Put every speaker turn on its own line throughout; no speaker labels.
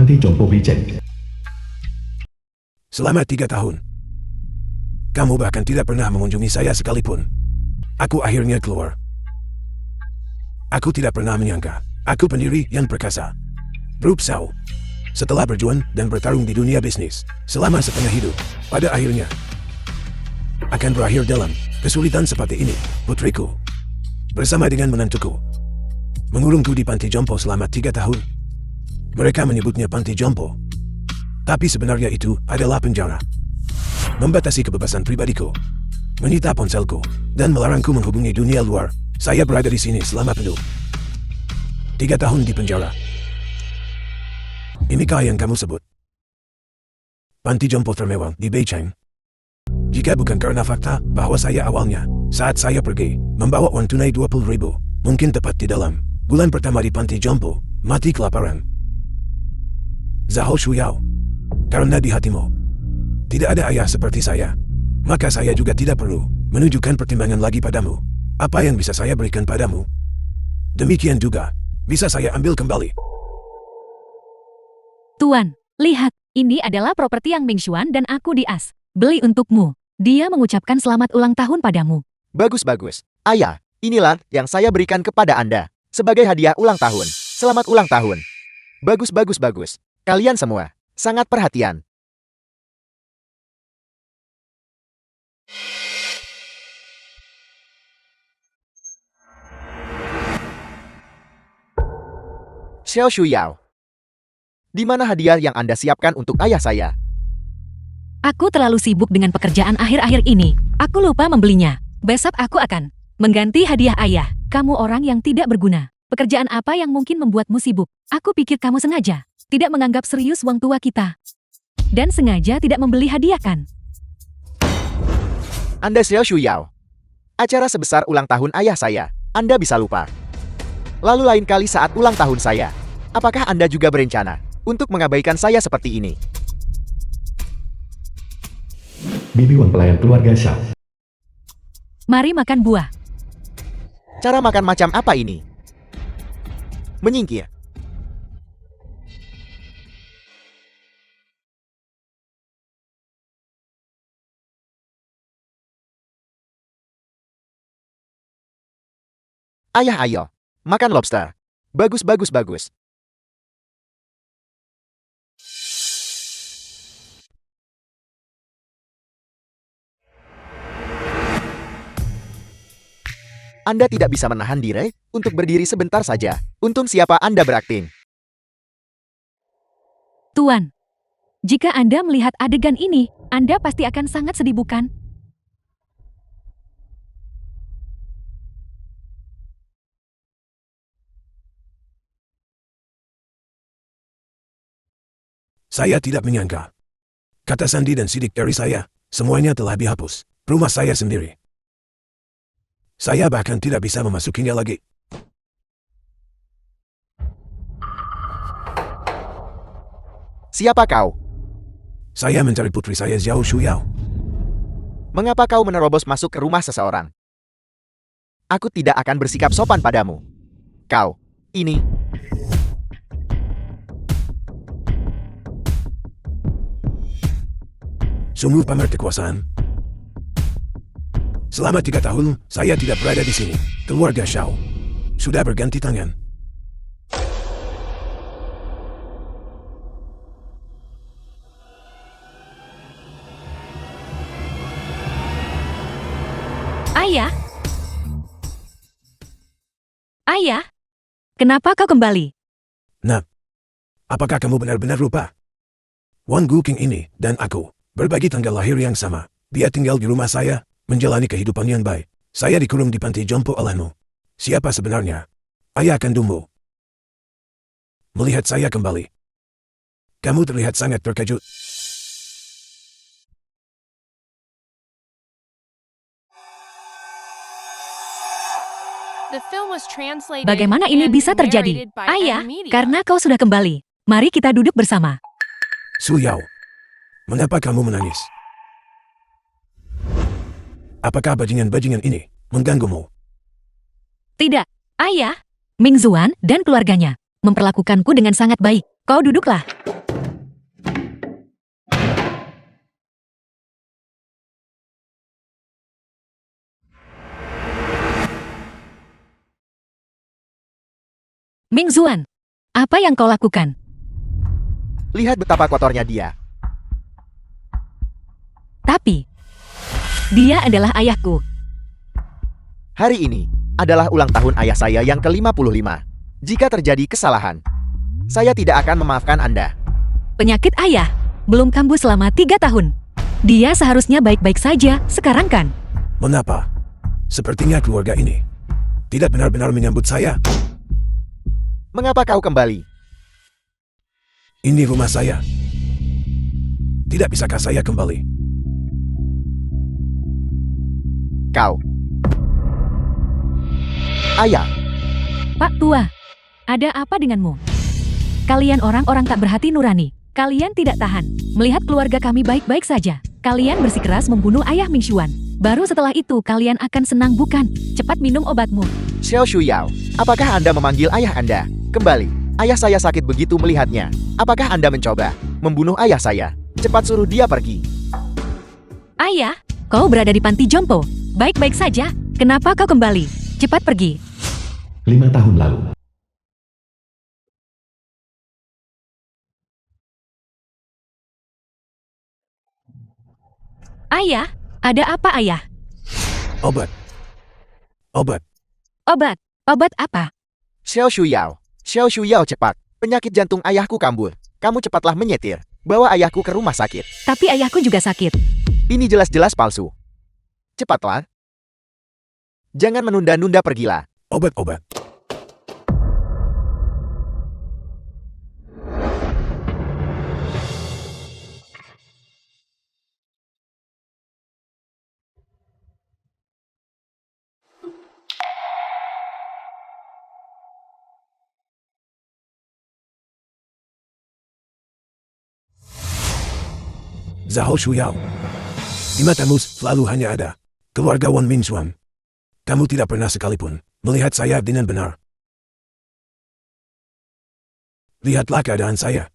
Panti Jompo Bicen.
Selama 3 tahun, kamu bahkan tidak pernah mengunjungi saya sekalipun. Aku akhirnya keluar. Aku tidak pernah menyangka, aku pendiri yang perkasa, berusaha, setelah berjuang dan bertarung di dunia bisnis selama setengah hidup, pada akhirnya akan berakhir dalam kesulitan seperti ini, putriku. Bersama dengan menantuku, mengurungku di Panti Jompo selama 3 tahun. Mereka menyebutnya Panti Jompo, tapi sebenarnya itu adalah penjara. Membatasi kebebasan pribadiku, menyita ponselku, dan melarangku menghubungi dunia luar. Saya berada di sini selama penuh 3 tahun di penjara. Inikah yang kamu sebut Panti Jompo termewah di Beijing? Jika bukan karena fakta bahwa saya awalnya, saat saya pergi, membawa uang tunai 20.000, mungkin tepat di dalam bulan pertama di Panti Jompo, mati kelaparan. Zhao Shuyao, karena di hatimu tidak ada ayah seperti saya, maka saya juga tidak perlu menunjukkan pertimbangan lagi padamu. Apa yang bisa saya berikan padamu, demikian juga bisa saya ambil kembali.
Tuan, lihat, ini adalah properti yang Ming Xuan dan aku Dias beli untukmu. Dia mengucapkan selamat ulang tahun padamu.
Bagus-bagus. Ayah, inilah yang saya berikan kepada Anda sebagai hadiah ulang tahun. Selamat ulang tahun. Bagus. Kalian semua sangat perhatian. Xiao Shuyao, di mana hadiah yang Anda siapkan untuk ayah saya?
Aku terlalu sibuk dengan pekerjaan akhir-akhir ini. Aku lupa membelinya. Besok aku akan mengganti hadiah ayah. Kamu orang yang tidak berguna. Pekerjaan apa yang mungkin membuatmu sibuk? Aku pikir kamu sengaja tidak menganggap serius uang tua kita. Dan sengaja tidak membeli hadiah kan?
Anda Xiao Shuyao. Acara sebesar ulang tahun ayah saya, Anda bisa lupa. Lalu lain kali saat ulang tahun saya, apakah Anda juga berencana untuk mengabaikan saya seperti ini?
Bibi Wang pelayan keluarga Xiao.
Mari makan buah.
Cara makan macam apa ini? Menyingkir. Ayah, ayo. Makan lobster. Bagus. Anda tidak bisa menahan diri untuk berdiri sebentar saja. Untung siapa Anda berakting.
Tuan, jika Anda melihat adegan ini, Anda pasti akan sangat sedih, bukan?
Saya tidak menyangka. Kata sandi dan sidik dari saya, semuanya telah dihapus. Rumah saya sendiri. Saya bahkan tidak bisa memasukinya lagi.
Siapa kau?
Saya mencari putri saya Zhao Shuyao.
Mengapa kau menerobos masuk ke rumah seseorang? Aku tidak akan bersikap sopan padamu. Kau, ini...
Sungguh pamer kekuasaan. Selama 3 tahun, saya tidak berada di sini. Keluarga Xiao sudah berganti tangan.
Ayah? Ayah? Kenapa kau kembali?
Nah, apakah kamu benar-benar lupa? Wang Guqing ini dan aku berbagi tanggal lahir yang sama. Dia tinggal di rumah saya, menjalani kehidupan yang baik. Saya dikurung di Panti Jompo olehmu. Siapa sebenarnya ayah kandungmu? Melihat saya kembali, kamu terlihat sangat terkejut.
Bagaimana ini bisa terjadi? Ayah, karena kau sudah kembali. Mari kita duduk bersama.
Shuyao, mengapa kamu menangis? Apakah bajingan-bajingan ini mengganggumu?
Tidak, ayah. Ming Xuan dan keluarganya memperlakukanku dengan sangat baik. Kau duduklah. Ming Zuan, apa yang kau lakukan?
Lihat betapa kotornya dia.
Tapi, dia adalah ayahku.
Hari ini adalah ulang tahun ayah saya yang ke-55. Jika terjadi kesalahan, saya tidak akan memaafkan Anda.
Penyakit ayah belum kambuh selama 3 tahun. Dia seharusnya baik-baik saja sekarang kan?
Mengapa? Sepertinya keluarga ini tidak benar-benar menyambut saya.
Mengapa kau kembali?
Ini rumah saya. Tidak bisakah saya kembali?
Kau. Ayah,
Pak Tua, ada apa denganmu? Kalian orang-orang tak berhati nurani. Kalian tidak tahan melihat keluarga kami baik-baik saja. Kalian bersikeras membunuh ayah Ming Xuan. Baru setelah itu kalian akan senang bukan? Cepat minum obatmu.
Xiao Shuyao, apakah Anda memanggil ayah Anda? Kembali, ayah saya sakit begitu melihatnya. Apakah Anda mencoba membunuh ayah saya? Cepat suruh dia pergi.
Ayah, kau berada di panti jompo. Baik-baik saja. Kenapa kau kembali? Cepat pergi.
5 tahun lalu.
Ayah, ada apa ayah?
Obat. Obat.
Obat. Obat apa?
Xiao Shuyao cepat. Penyakit jantung ayahku kambuh. Kamu cepatlah menyetir. Bawa ayahku ke rumah sakit.
Tapi ayahku juga sakit.
Ini jelas-jelas palsu. Cepatlah. Jangan menunda-nunda, pergilah.
Obat-obat. Zhao Shuyao. Di matamu selalu hanya ada keluarga Wan Ming Xuan. Kamu tidak pernah sekalipun melihat saya dengan benar. Lihatlah keadaan saya.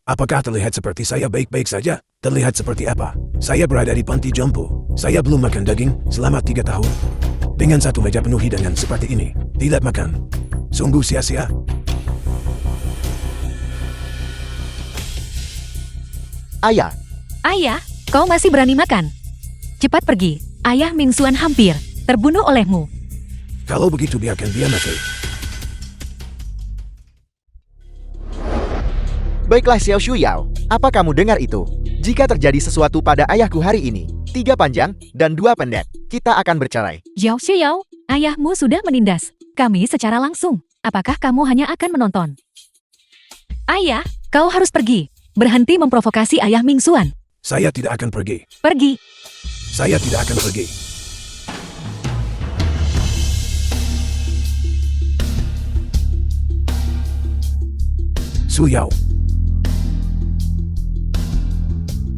Apakah terlihat seperti saya baik-baik saja? Terlihat seperti apa? Saya berada di panti jompo. Saya belum makan daging selama 3 tahun. Dengan satu meja penuh hidangan seperti ini, tidak makan. Sungguh sia-sia.
Ayah, kau masih berani makan? Cepat pergi. Ayah Ming Xuan hampir terbunuh olehmu.
Kalau begitu biarkan dia mati.
Baiklah Xiao Shuyao, apa kamu dengar itu? Jika terjadi sesuatu pada ayahku hari ini, 3 panjang dan 2 pendek, kita akan bercerai.
Zhao Xiao, ayahmu sudah menindas kami secara langsung. Apakah kamu hanya akan menonton? Ayah, kau harus pergi. Berhenti memprovokasi ayah Ming Xuan.
Saya tidak akan pergi.
Pergi.
Saya tidak akan pergi. Suyao.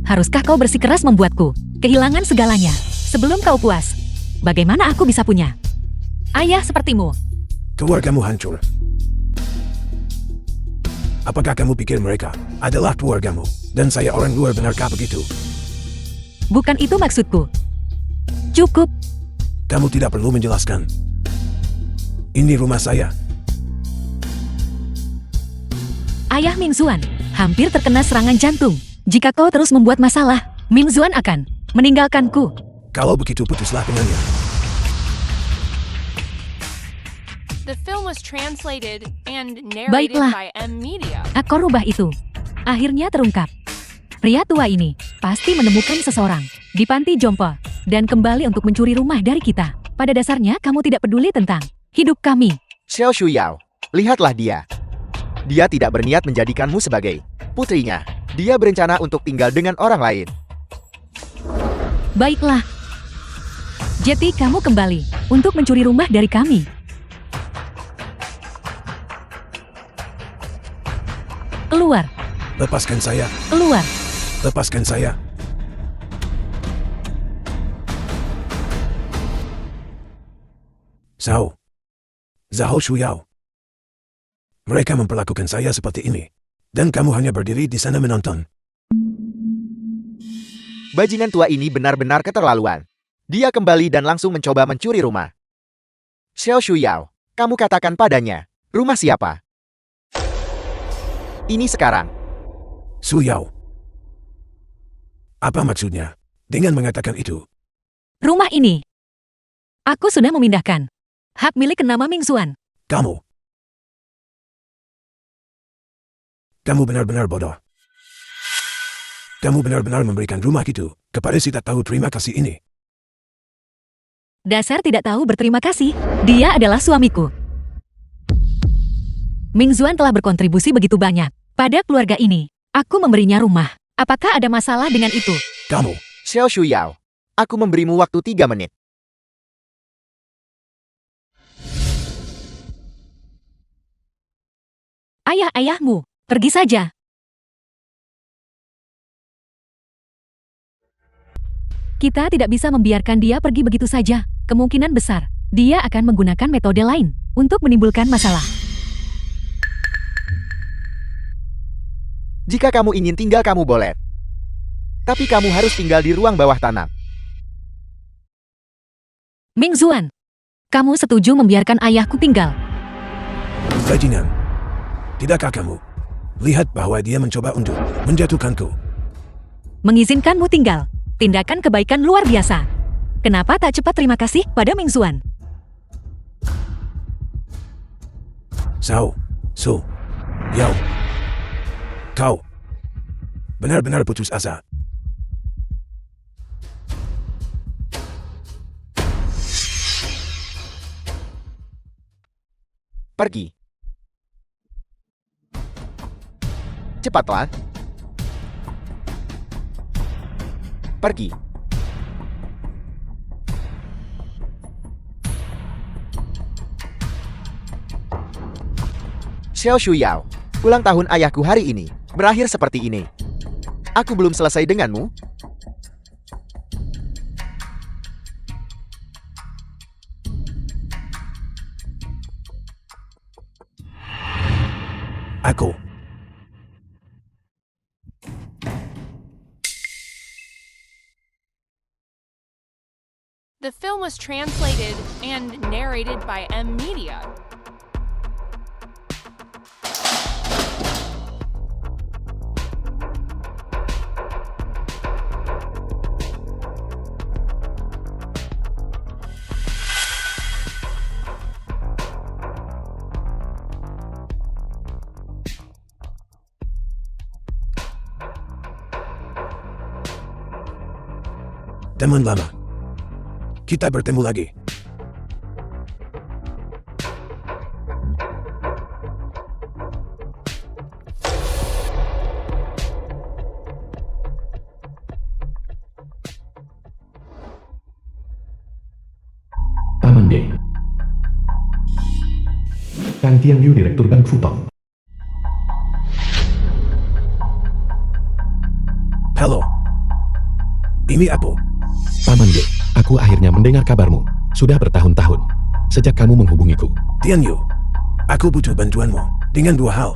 Haruskah kau bersikeras membuatku kehilangan segalanya sebelum kau puas? Bagaimana aku bisa punya ayah sepertimu?
Keluargamu hancur. Apakah kamu pikir mereka adalah keluargamu? Dan saya orang luar, benarkah begitu?
Bukan itu maksudku. Cukup.
Kamu tidak perlu menjelaskan. Ini rumah saya.
Ayah Ming Xuan hampir terkena serangan jantung. Jika kau terus membuat masalah, Ming Xuan akan meninggalkanku.
Kalau begitu putuslah dengannya.
The film was translated and narrated
Baiklah.
by M Media.
Akor rubah itu akhirnya terungkap. Pria tua ini pasti menemukan seseorang di panti jompo dan kembali untuk mencuri rumah dari kita. Pada dasarnya kamu tidak peduli tentang hidup kami.
Xiao Shuyao, lihatlah dia. Dia tidak berniat menjadikanmu sebagai putrinya. Dia berencana untuk tinggal dengan orang lain.
Baiklah. Jadi kamu kembali untuk mencuri rumah dari kami. Keluar,
Lepaskan saya.
keluar.
Lepaskan saya. Zhao Shuyao. Mereka memperlakukan saya seperti ini. Dan kamu hanya berdiri di sana menonton.
Bajingan tua ini benar-benar keterlaluan. Dia kembali dan langsung mencoba mencuri rumah. Xiao Shuyao, kamu katakan padanya, Rumah siapa? Ini sekarang.
Su Yao. Apa maksudnya dengan mengatakan itu?
Rumah ini. Aku sudah memindahkan. Hak milik ke nama Ming Xuan.
Kamu benar-benar bodoh. Kamu benar-benar memberikan rumah itu kepada si tak tahu terima kasih ini.
Dasar tidak tahu berterima kasih. Dia adalah suamiku. Ming Xuan telah berkontribusi begitu banyak pada keluarga ini. Aku memberinya rumah. Apakah ada masalah dengan itu?
Kamu,
Xiao Shuyao. Aku memberimu waktu 3 menit.
Ayah-ayahmu, pergi saja. Kita tidak bisa membiarkan dia pergi begitu saja. Kemungkinan besar, dia akan menggunakan metode lain untuk menimbulkan masalah.
Jika kamu ingin tinggal kamu boleh. Tapi kamu harus tinggal di ruang bawah tanah.
Ming Xuan, kamu setuju membiarkan ayahku tinggal?
bajingan. Tidakkah kamu lihat bahwa dia mencoba untuk menjatuhkanku?
Mengizinkanmu tinggal. Tindakan kebaikan luar biasa. Kenapa tak cepat terima kasih pada Ming Xuan?
Su Yao. Kau benar-benar putus asa.
Pergi. Cepatlah. Pergi. Xiao Shuyao, ulang tahun ayahku hari ini berakhir seperti ini. Aku belum selesai denganmu.
Aku
The film was translated and narrated by M Media.
teman lama. Kita bertemu lagi.
Taman D. Kang Tianyu, Direktur Bank Futong.
Halo. Ini apa?
Paman D, aku akhirnya mendengar kabarmu. Sudah bertahun-tahun sejak kamu menghubungiku.
Tianyu, aku butuh bantuanmu dengan dua hal.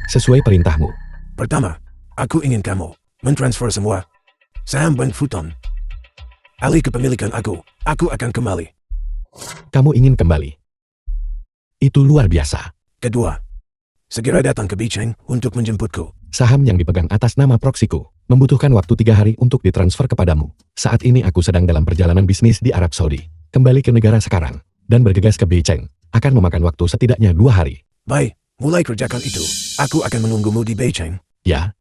Sesuai perintahmu.
Pertama, aku ingin kamu mentransfer semua saham Bank Futong. Alih kepemilikan aku akan kembali.
Kamu ingin kembali? Itu luar biasa.
Kedua, segera datang ke Beijing untuk menjemputku.
Saham yang dipegang atas nama proksiku membutuhkan waktu 3 hari untuk ditransfer kepadamu. Saat ini aku sedang dalam perjalanan bisnis di Arab Saudi. Kembali ke negara sekarang dan bergegas ke Beijing akan memakan waktu setidaknya 2 hari.
Baik, mulai kerjakan itu. Aku akan menunggumu di Beijing.
Ya,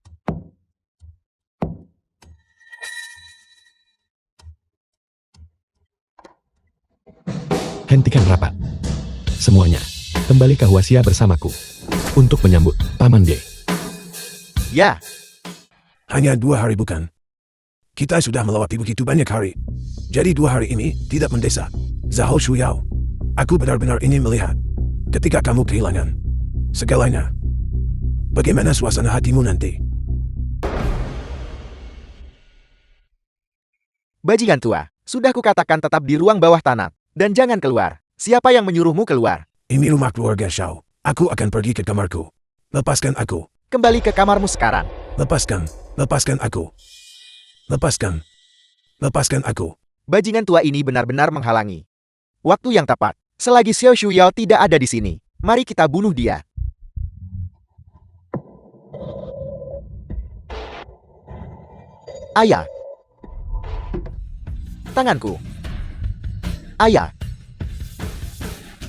hentikan rapat. Semuanya, kembali ke Huaxia bersamaku untuk menyambut Paman D.
Ya,
Hanya 2 hari bukan? Kita sudah melewati begitu banyak hari. Jadi 2 hari ini tidak mendesak. Zhao Shuyao, aku benar-benar ingin melihat ketika kamu kehilangan segalanya. Bagaimana suasana hatimu nanti?
bajingan tua. Sudah kukatakan tetap di ruang bawah tanah. Dan jangan keluar. Siapa yang menyuruhmu keluar?
Ini rumah keluarga Shao. Aku akan pergi ke kamarku. Lepaskan aku.
Kembali ke kamarmu sekarang.
Lepaskan aku. Lepaskan aku.
Bajingan tua ini benar-benar menghalangi waktu yang tepat. Selagi Xiao Shuyao tidak ada di sini, Mari kita bunuh dia. Ayah. Tanganku. Ayah.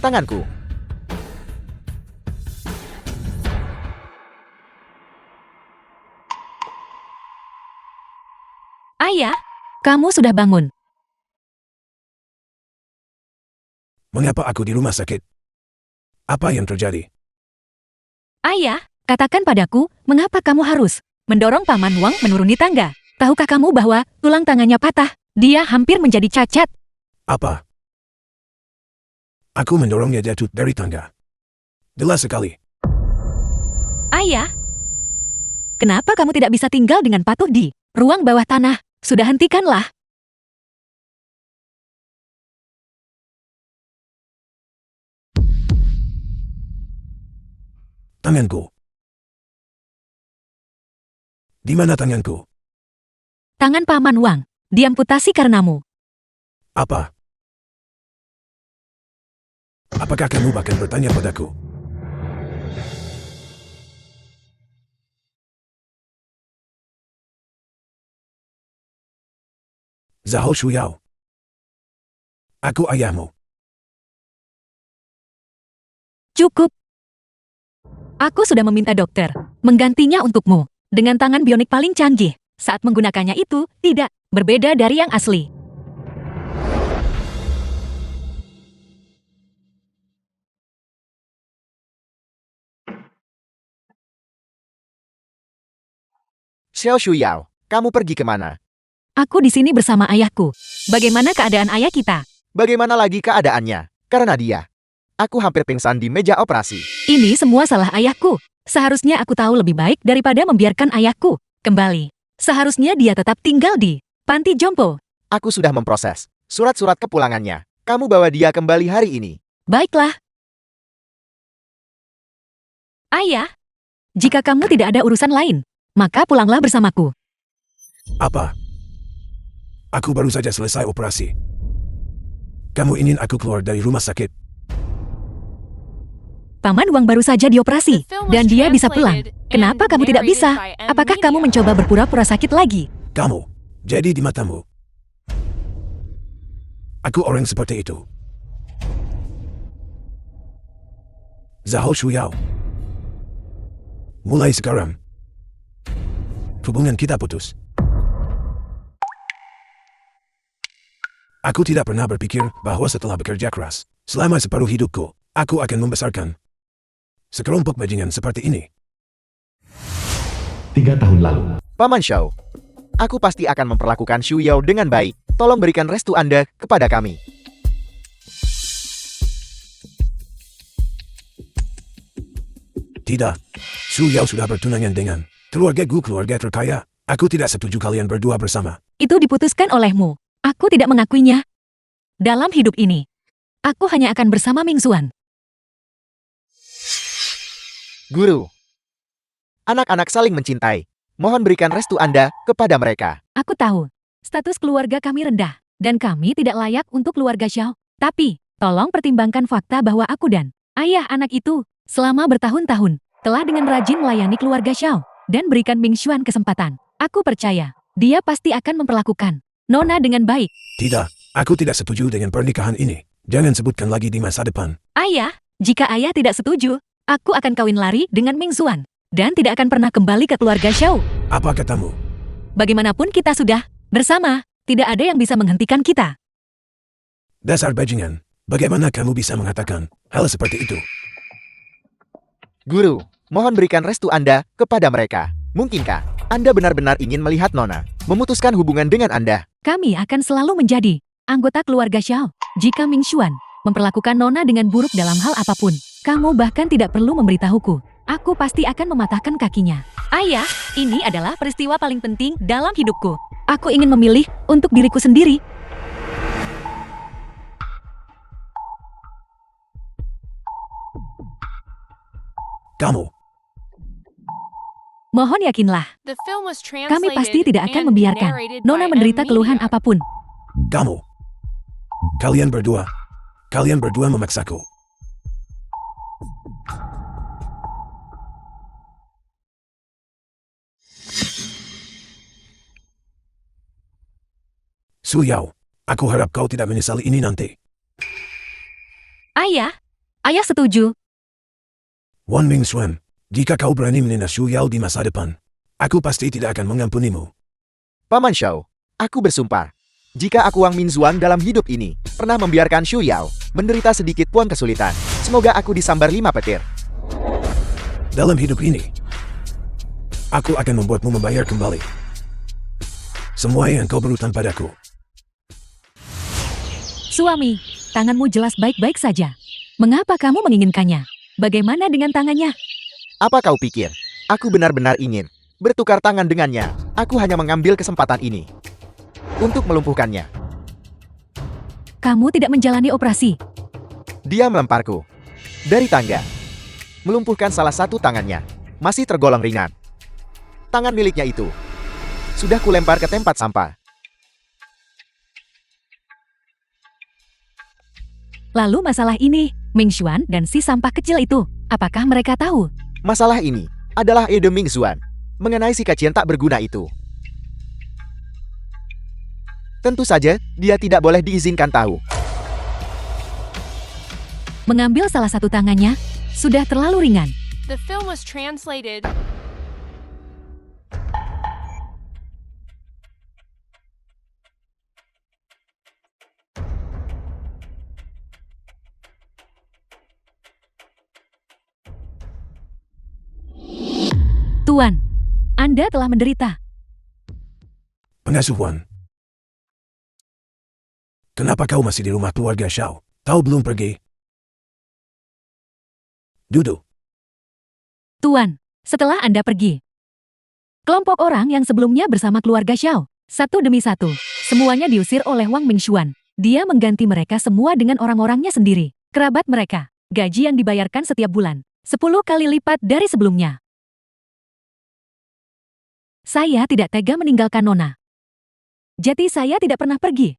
Tanganku.
Ayah, kamu sudah bangun.
Mengapa aku di rumah sakit? Apa yang terjadi?
Ayah, katakan padaku, mengapa kamu harus mendorong Paman Wang menuruni tangga? Tahukah kamu bahwa tulang tangannya patah? Dia hampir menjadi cacat.
Apa? Aku mendorongnya jatuh dari tangga. Jelas sekali.
Ayah, kenapa kamu tidak bisa tinggal dengan patuh di ruang bawah tanah? Sudah hentikanlah.
Tanganku. Di mana tanganku?
Tangan Paman Wang diamputasi karenamu.
Apa? Apakah kamu bahkan bertanya padaku? Zhao Shuyao. Aku ayahmu.
Cukup. Aku sudah meminta dokter menggantinya untukmu dengan tangan bionik paling canggih. Saat menggunakannya itu tidak berbeda dari yang asli.
Xiao Shuyao, kamu pergi kemana?
Aku di sini bersama ayahku. Bagaimana keadaan ayah kita?
Bagaimana lagi keadaannya? Karena dia. Aku hampir pingsan di meja operasi.
Ini semua salah ayahku. Seharusnya aku tahu lebih baik daripada membiarkan ayahku kembali. Seharusnya dia tetap tinggal di panti jompo.
Aku sudah memproses surat-surat kepulangannya. Kamu bawa dia kembali hari ini.
Baiklah. Ayah, jika kamu tidak ada urusan lain, maka pulanglah bersamaku.
Apa? Aku baru saja selesai operasi. Kamu ingin aku keluar dari rumah sakit?
Paman Wang baru saja dioperasi, dan dia bisa pulang. Kenapa kamu tidak bisa? Apakah kamu mencoba berpura-pura sakit lagi?
Kamu, jadi di matamu. Aku orang seperti itu. Zhao Shuyao. Mulai sekarang, hubungan kita putus. Aku tidak pernah berpikir bahwa setelah bekerja keras, selama separuh hidupku, aku akan membesarkan sekelompok bajingan seperti ini.
3 tahun lalu.
Paman Xiao, aku pasti akan memperlakukan Xu Yao dengan baik. Tolong berikan restu Anda kepada kami.
Tidak, Xu Yao sudah bertunangan dengan keluarga terkaya. Aku tidak setuju kalian berdua bersama.
Itu diputuskan olehmu. Aku tidak mengakuinya. Dalam hidup ini, aku hanya akan bersama Ming Xuan.
Guru, anak-anak saling mencintai. Mohon berikan restu Anda kepada mereka.
Aku tahu, status keluarga kami rendah, dan kami tidak layak untuk keluarga Xiao. Tapi, tolong pertimbangkan fakta bahwa aku dan ayah anak itu, selama bertahun-tahun, telah dengan rajin melayani keluarga Xiao, dan berikan Ming Xuan kesempatan. Aku percaya, dia pasti akan memperlakukan Nona dengan baik.
Tidak, aku tidak setuju dengan pernikahan ini. Jangan sebutkan lagi di masa depan.
Ayah, jika ayah tidak setuju, aku akan kawin lari dengan Ming Xuan, dan tidak akan pernah kembali ke keluarga Xiao.
Apa katamu?
Bagaimanapun kita sudah bersama, tidak ada yang bisa menghentikan kita.
Dasar bajingan, bagaimana kamu bisa mengatakan hal seperti itu?
Guru, mohon berikan restu Anda kepada mereka. Mungkinkah Anda benar-benar ingin melihat Nona memutuskan hubungan dengan Anda?
Kami akan selalu menjadi anggota keluarga Xiao. Jika Ming Xuan memperlakukan Nona dengan buruk dalam hal apapun, kamu bahkan tidak perlu memberitahuku. Aku pasti akan mematahkan kakinya. Ayah, ini adalah peristiwa paling penting dalam hidupku. Aku ingin memilih untuk diriku sendiri.
Kamu,
Mohon yakinlah,
The film was
kami pasti
translated
tidak akan
and
membiarkan
narrated
Nona
by
menderita
M.
keluhan
Media.
apapun.
kamu. Kalian berdua memaksaku. Su Yao, aku harap kau tidak menyesali ini nanti.
Ayah, ayah setuju.
Wan Mingxuan, jika kau berani menindas Su Yao di masa depan, aku pasti tidak akan mengampunimu.
Paman Shao, aku bersumpah. Jika aku Wang Minzuan dalam hidup ini pernah membiarkan Shu Yao menderita sedikit pun kesulitan, semoga aku disambar 5 petir.
Dalam hidup ini, aku akan membuatmu membayar kembali semua yang kau berutang padaku.
Suami, tanganmu jelas baik-baik saja. Mengapa kamu menginginkannya? Bagaimana dengan tangannya?
Apa kau pikir? Aku benar-benar ingin bertukar tangan dengannya. Aku hanya mengambil kesempatan ini untuk melumpuhkannya.
Kamu tidak menjalani operasi.
Dia melemparku dari tangga, melumpuhkan salah satu tangannya. Masih tergolong ringan. Tangan miliknya itu sudah kulempar ke tempat sampah.
Lalu masalah ini, Mingxuan dan si sampah kecil itu, apakah mereka tahu?
Masalah ini adalah ide Mingxuan mengenai si kacian tak berguna itu. Tentu saja, dia tidak boleh diizinkan tahu.
Mengambil salah satu tangannya, sudah terlalu ringan.
The film was translated.
Tuan, Anda telah menderita.
Pengasuh Wan, kenapa kau masih di rumah keluarga Shao? Kau belum pergi? Duduk.
Tuan, setelah Anda pergi, kelompok orang yang sebelumnya bersama keluarga Xiao, satu demi satu, semuanya diusir oleh Wang Mingxuan. Dia mengganti mereka semua dengan orang-orangnya sendiri, kerabat mereka. Gaji yang dibayarkan setiap bulan, 10 kali lipat dari sebelumnya. Saya tidak tega meninggalkan Nona. Jadi saya tidak pernah pergi.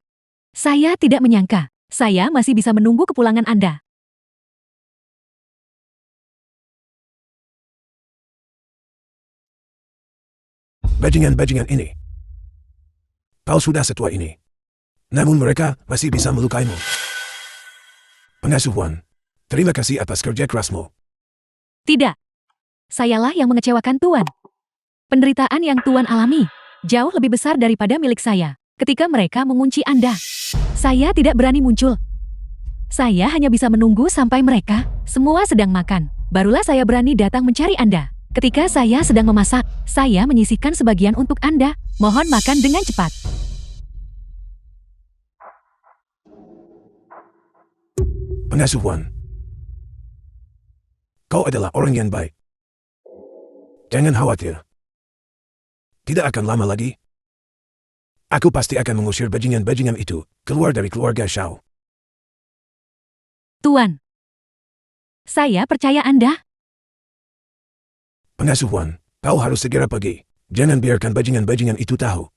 Saya tidak menyangka, saya masih bisa menunggu kepulangan Anda.
Bajingan-bajingan ini. Kau sudah setua ini. Namun mereka masih bisa melukaimu. Pengasuh Wan, terima kasih atas kerja kerasmu.
Tidak. Sayalah yang mengecewakan Tuan. Penderitaan yang Tuan alami jauh lebih besar daripada milik saya. Ketika mereka mengunci Anda, saya tidak berani muncul. Saya hanya bisa menunggu sampai mereka semua sedang makan. Barulah saya berani datang mencari Anda. Ketika saya sedang memasak, saya menyisihkan sebagian untuk Anda. Mohon makan dengan cepat.
Pengasuh Wan, kau adalah orang yang baik. Jangan khawatir. Tidak akan lama lagi, aku pasti akan mengusir bajingan-bajingan itu keluar dari keluarga Shao.
Tuan, saya percaya Anda.
Pengasuh Wan, kau harus segera pergi. Jangan biarkan bajingan-bajingan itu tahu.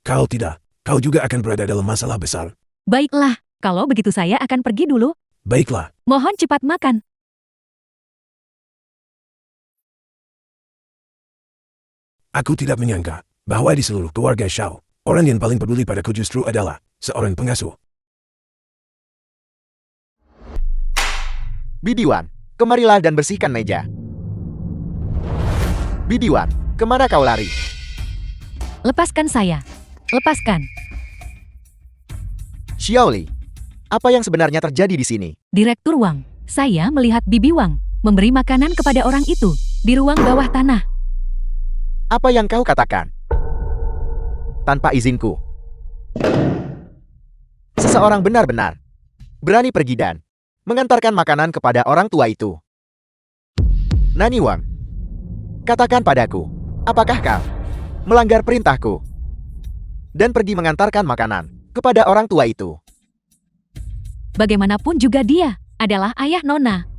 Kalau tidak, kau juga akan berada dalam masalah besar.
Baiklah, kalau begitu saya akan pergi dulu.
Baiklah,
Mohon cepat makan.
aku tidak menyangka bahwa di seluruh keluarga Shao, orang yang paling peduli padaku justru adalah seorang pengasuh.
Bibiwan, kemarilah dan bersihkan meja. Bibiwan, kemana kau lari?
Lepaskan saya. Lepaskan.
Xiaoli, apa yang sebenarnya terjadi di sini?
Direktur Wang, saya melihat Bibi Wang memberi makanan kepada orang itu di ruang bawah tanah.
Apa yang kau katakan? Tanpa izinku. Seseorang benar-benar berani pergi dan mengantarkan makanan kepada orang tua itu. Nani Wang, katakan padaku, apakah kau melanggar perintahku dan pergi mengantarkan makanan kepada orang tua itu?
Bagaimanapun juga dia adalah ayah Nona.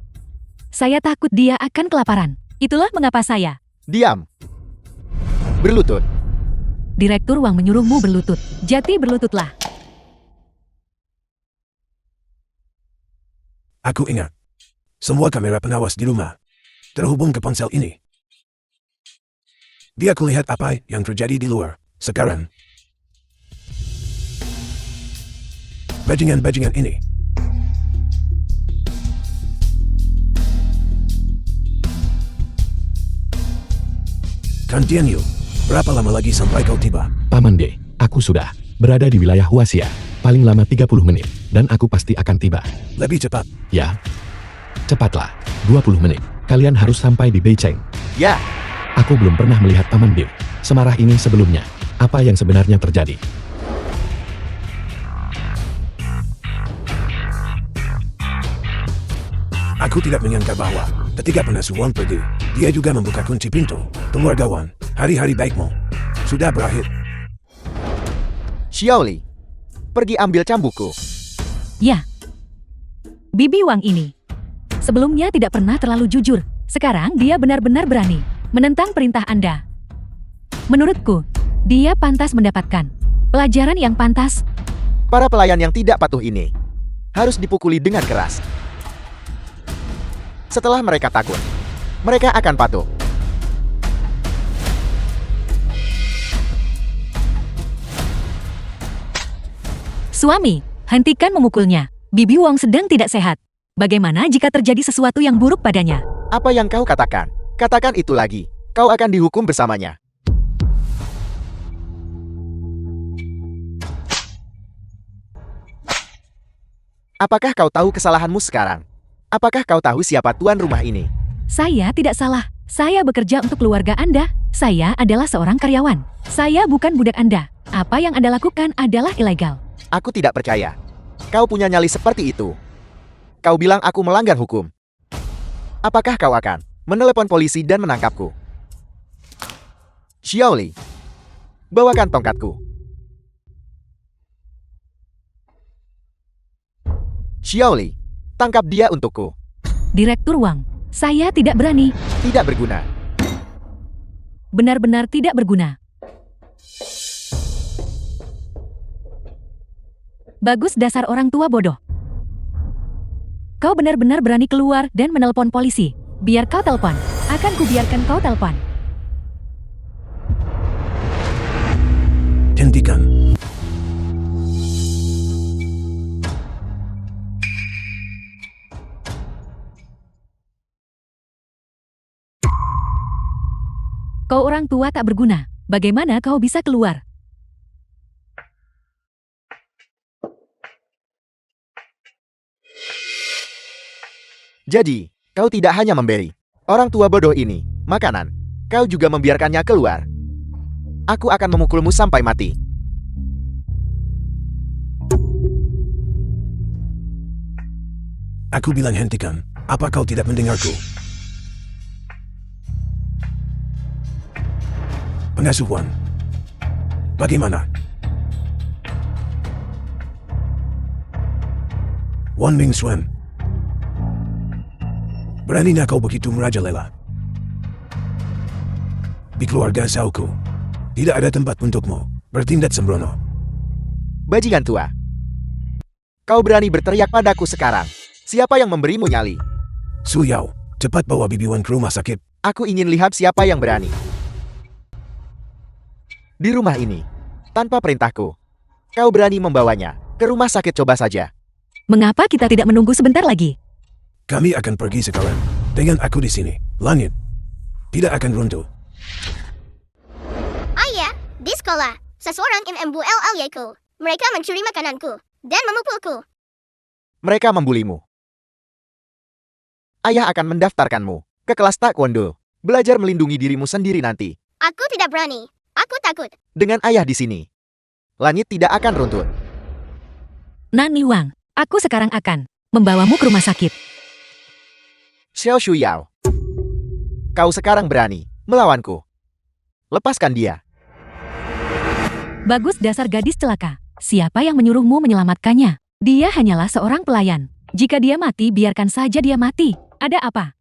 Saya takut dia akan kelaparan. Itulah mengapa saya.
Diam. Berlutut.
Direktur Wang menyuruhmu berlutut. Jadi berlututlah.
Aku ingat. Semua kamera pengawas di rumah terhubung ke ponsel ini. Dia kulihat apa yang terjadi di luar sekarang. bajingan-bajingan ini. Continue. Berapa lama lagi sampai kau tiba?
Paman D, aku sudah berada di wilayah Huaxia. Paling lama 30 menit, dan aku pasti akan tiba.
Lebih cepat.
Ya, cepatlah. 20 menit. Kalian harus sampai di Beijing.
Ya,
Aku belum pernah melihat Paman D semarah ini sebelumnya. Apa yang sebenarnya terjadi?
Aku tidak menyangka bahwa ketika pengasuhan pergi, dia juga membuka kunci pintu. Keluargawan, hari-hari baikmu sudah berakhir.
Xiaoli, pergi ambil cambukku.
Ya. Bibi Wang ini sebelumnya tidak pernah terlalu jujur. Sekarang dia benar-benar berani menentang perintah Anda. Menurutku, dia pantas mendapatkan pelajaran yang pantas.
Para pelayan yang tidak patuh ini harus dipukuli dengan keras. Setelah mereka takut, mereka akan patuh.
Suami, hentikan memukulnya. Bibi Wong sedang tidak sehat. Bagaimana jika terjadi sesuatu yang buruk padanya?
Apa yang kau katakan? Katakan itu lagi. Kau akan dihukum bersamanya. Apakah kau tahu kesalahanmu sekarang? Apakah kau tahu siapa tuan rumah ini?
Saya tidak salah. Saya bekerja untuk keluarga Anda. Saya adalah seorang karyawan. Saya bukan budak Anda. Apa yang Anda lakukan adalah ilegal.
Aku tidak percaya. Kau punya nyali seperti itu. Kau bilang aku melanggar hukum. Apakah kau akan menelepon polisi dan menangkapku? Xiaoli, bawakan tongkatku. Xiaoli, tangkap dia untukku.
Direktur Wang, saya tidak berani.
Tidak berguna.
Benar-benar tidak berguna. Bagus dasar orang tua bodoh. Kau benar-benar berani keluar dan menelpon polisi. Biar kau telepon. Akan kubiarkan kau telepon.
Hentikan.
Kau orang tua tak berguna. Bagaimana kau bisa keluar?
Jadi, kau tidak hanya memberi orang tua bodoh ini makanan, kau juga membiarkannya keluar. Aku akan memukulmu sampai mati.
Aku bilang hentikan. Apa kau tidak mendengarku? Pengasuhan. Bagaimana? Wan Ming Xuan. Beraninya kau begitu merajalela. Di keluarga Sauku, tidak ada tempat untukmu bertindak sembrono.
Bajingan tua. Kau berani berteriak padaku sekarang. Siapa yang memberimu nyali?
Su Yao, cepat bawa Bibi Wan ke rumah sakit.
Aku ingin lihat siapa yang berani. Di rumah ini, tanpa perintahku, kau berani membawanya ke rumah sakit. Coba saja.
Mengapa kita tidak menunggu sebentar lagi?
Kami akan pergi sekarang. Dengan aku di sini, langit tidak akan runtuh.
Ayah, di sekolah, seseorang membual ayahku. Mereka mencuri makananku dan memukulku.
Mereka membulimu. Ayah akan mendaftarkanmu ke kelas taekwondo. Belajar melindungi dirimu sendiri nanti.
Aku tidak berani. Aku takut.
Dengan ayah di sini, langit tidak akan runtuh.
Nani Wang, aku sekarang akan membawamu ke rumah sakit.
Xiao Shuyao, kau sekarang berani melawanku. Lepaskan dia.
Bagus dasar gadis celaka. Siapa yang menyuruhmu menyelamatkannya? Dia hanyalah seorang pelayan. Jika dia mati, biarkan saja dia mati. Ada apa?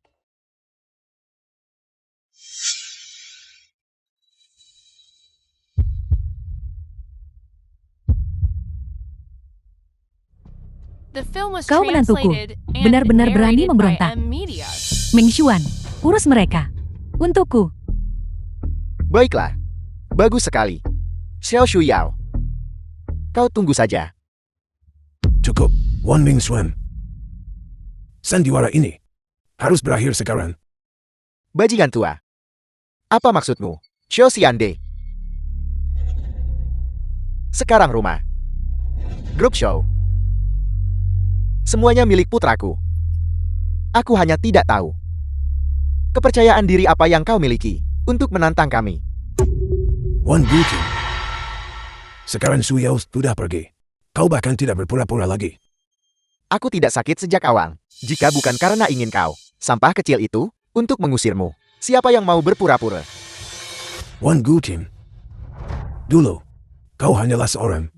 The film was
Kau menantuku.
translated and
Benar-benar berani
narrated
memberontak.
by M Media.
Meng Xuan, urus mereka. Untukku.
Baiklah. Bagus sekali. Xiao Shuyao, kau tunggu saja.
Cukup, Wan Ming Xuan. Sandiwara ini harus berakhir sekarang.
Bajingan tua. Apa maksudmu, Xiao Xiande? Sekarang rumah. Grup show. Semuanya milik putraku. Aku hanya tidak tahu kepercayaan diri apa yang kau miliki untuk menantang kami.
Wan Guqing. Sekarang Su Yao sudah pergi. Kau bahkan tidak berpura-pura lagi.
Aku tidak sakit sejak awal. Jika bukan karena ingin kau, sampah kecil itu, untuk mengusirmu. Siapa yang mau berpura-pura?
Wan Guqing. Dulu, kau hanyalah seorang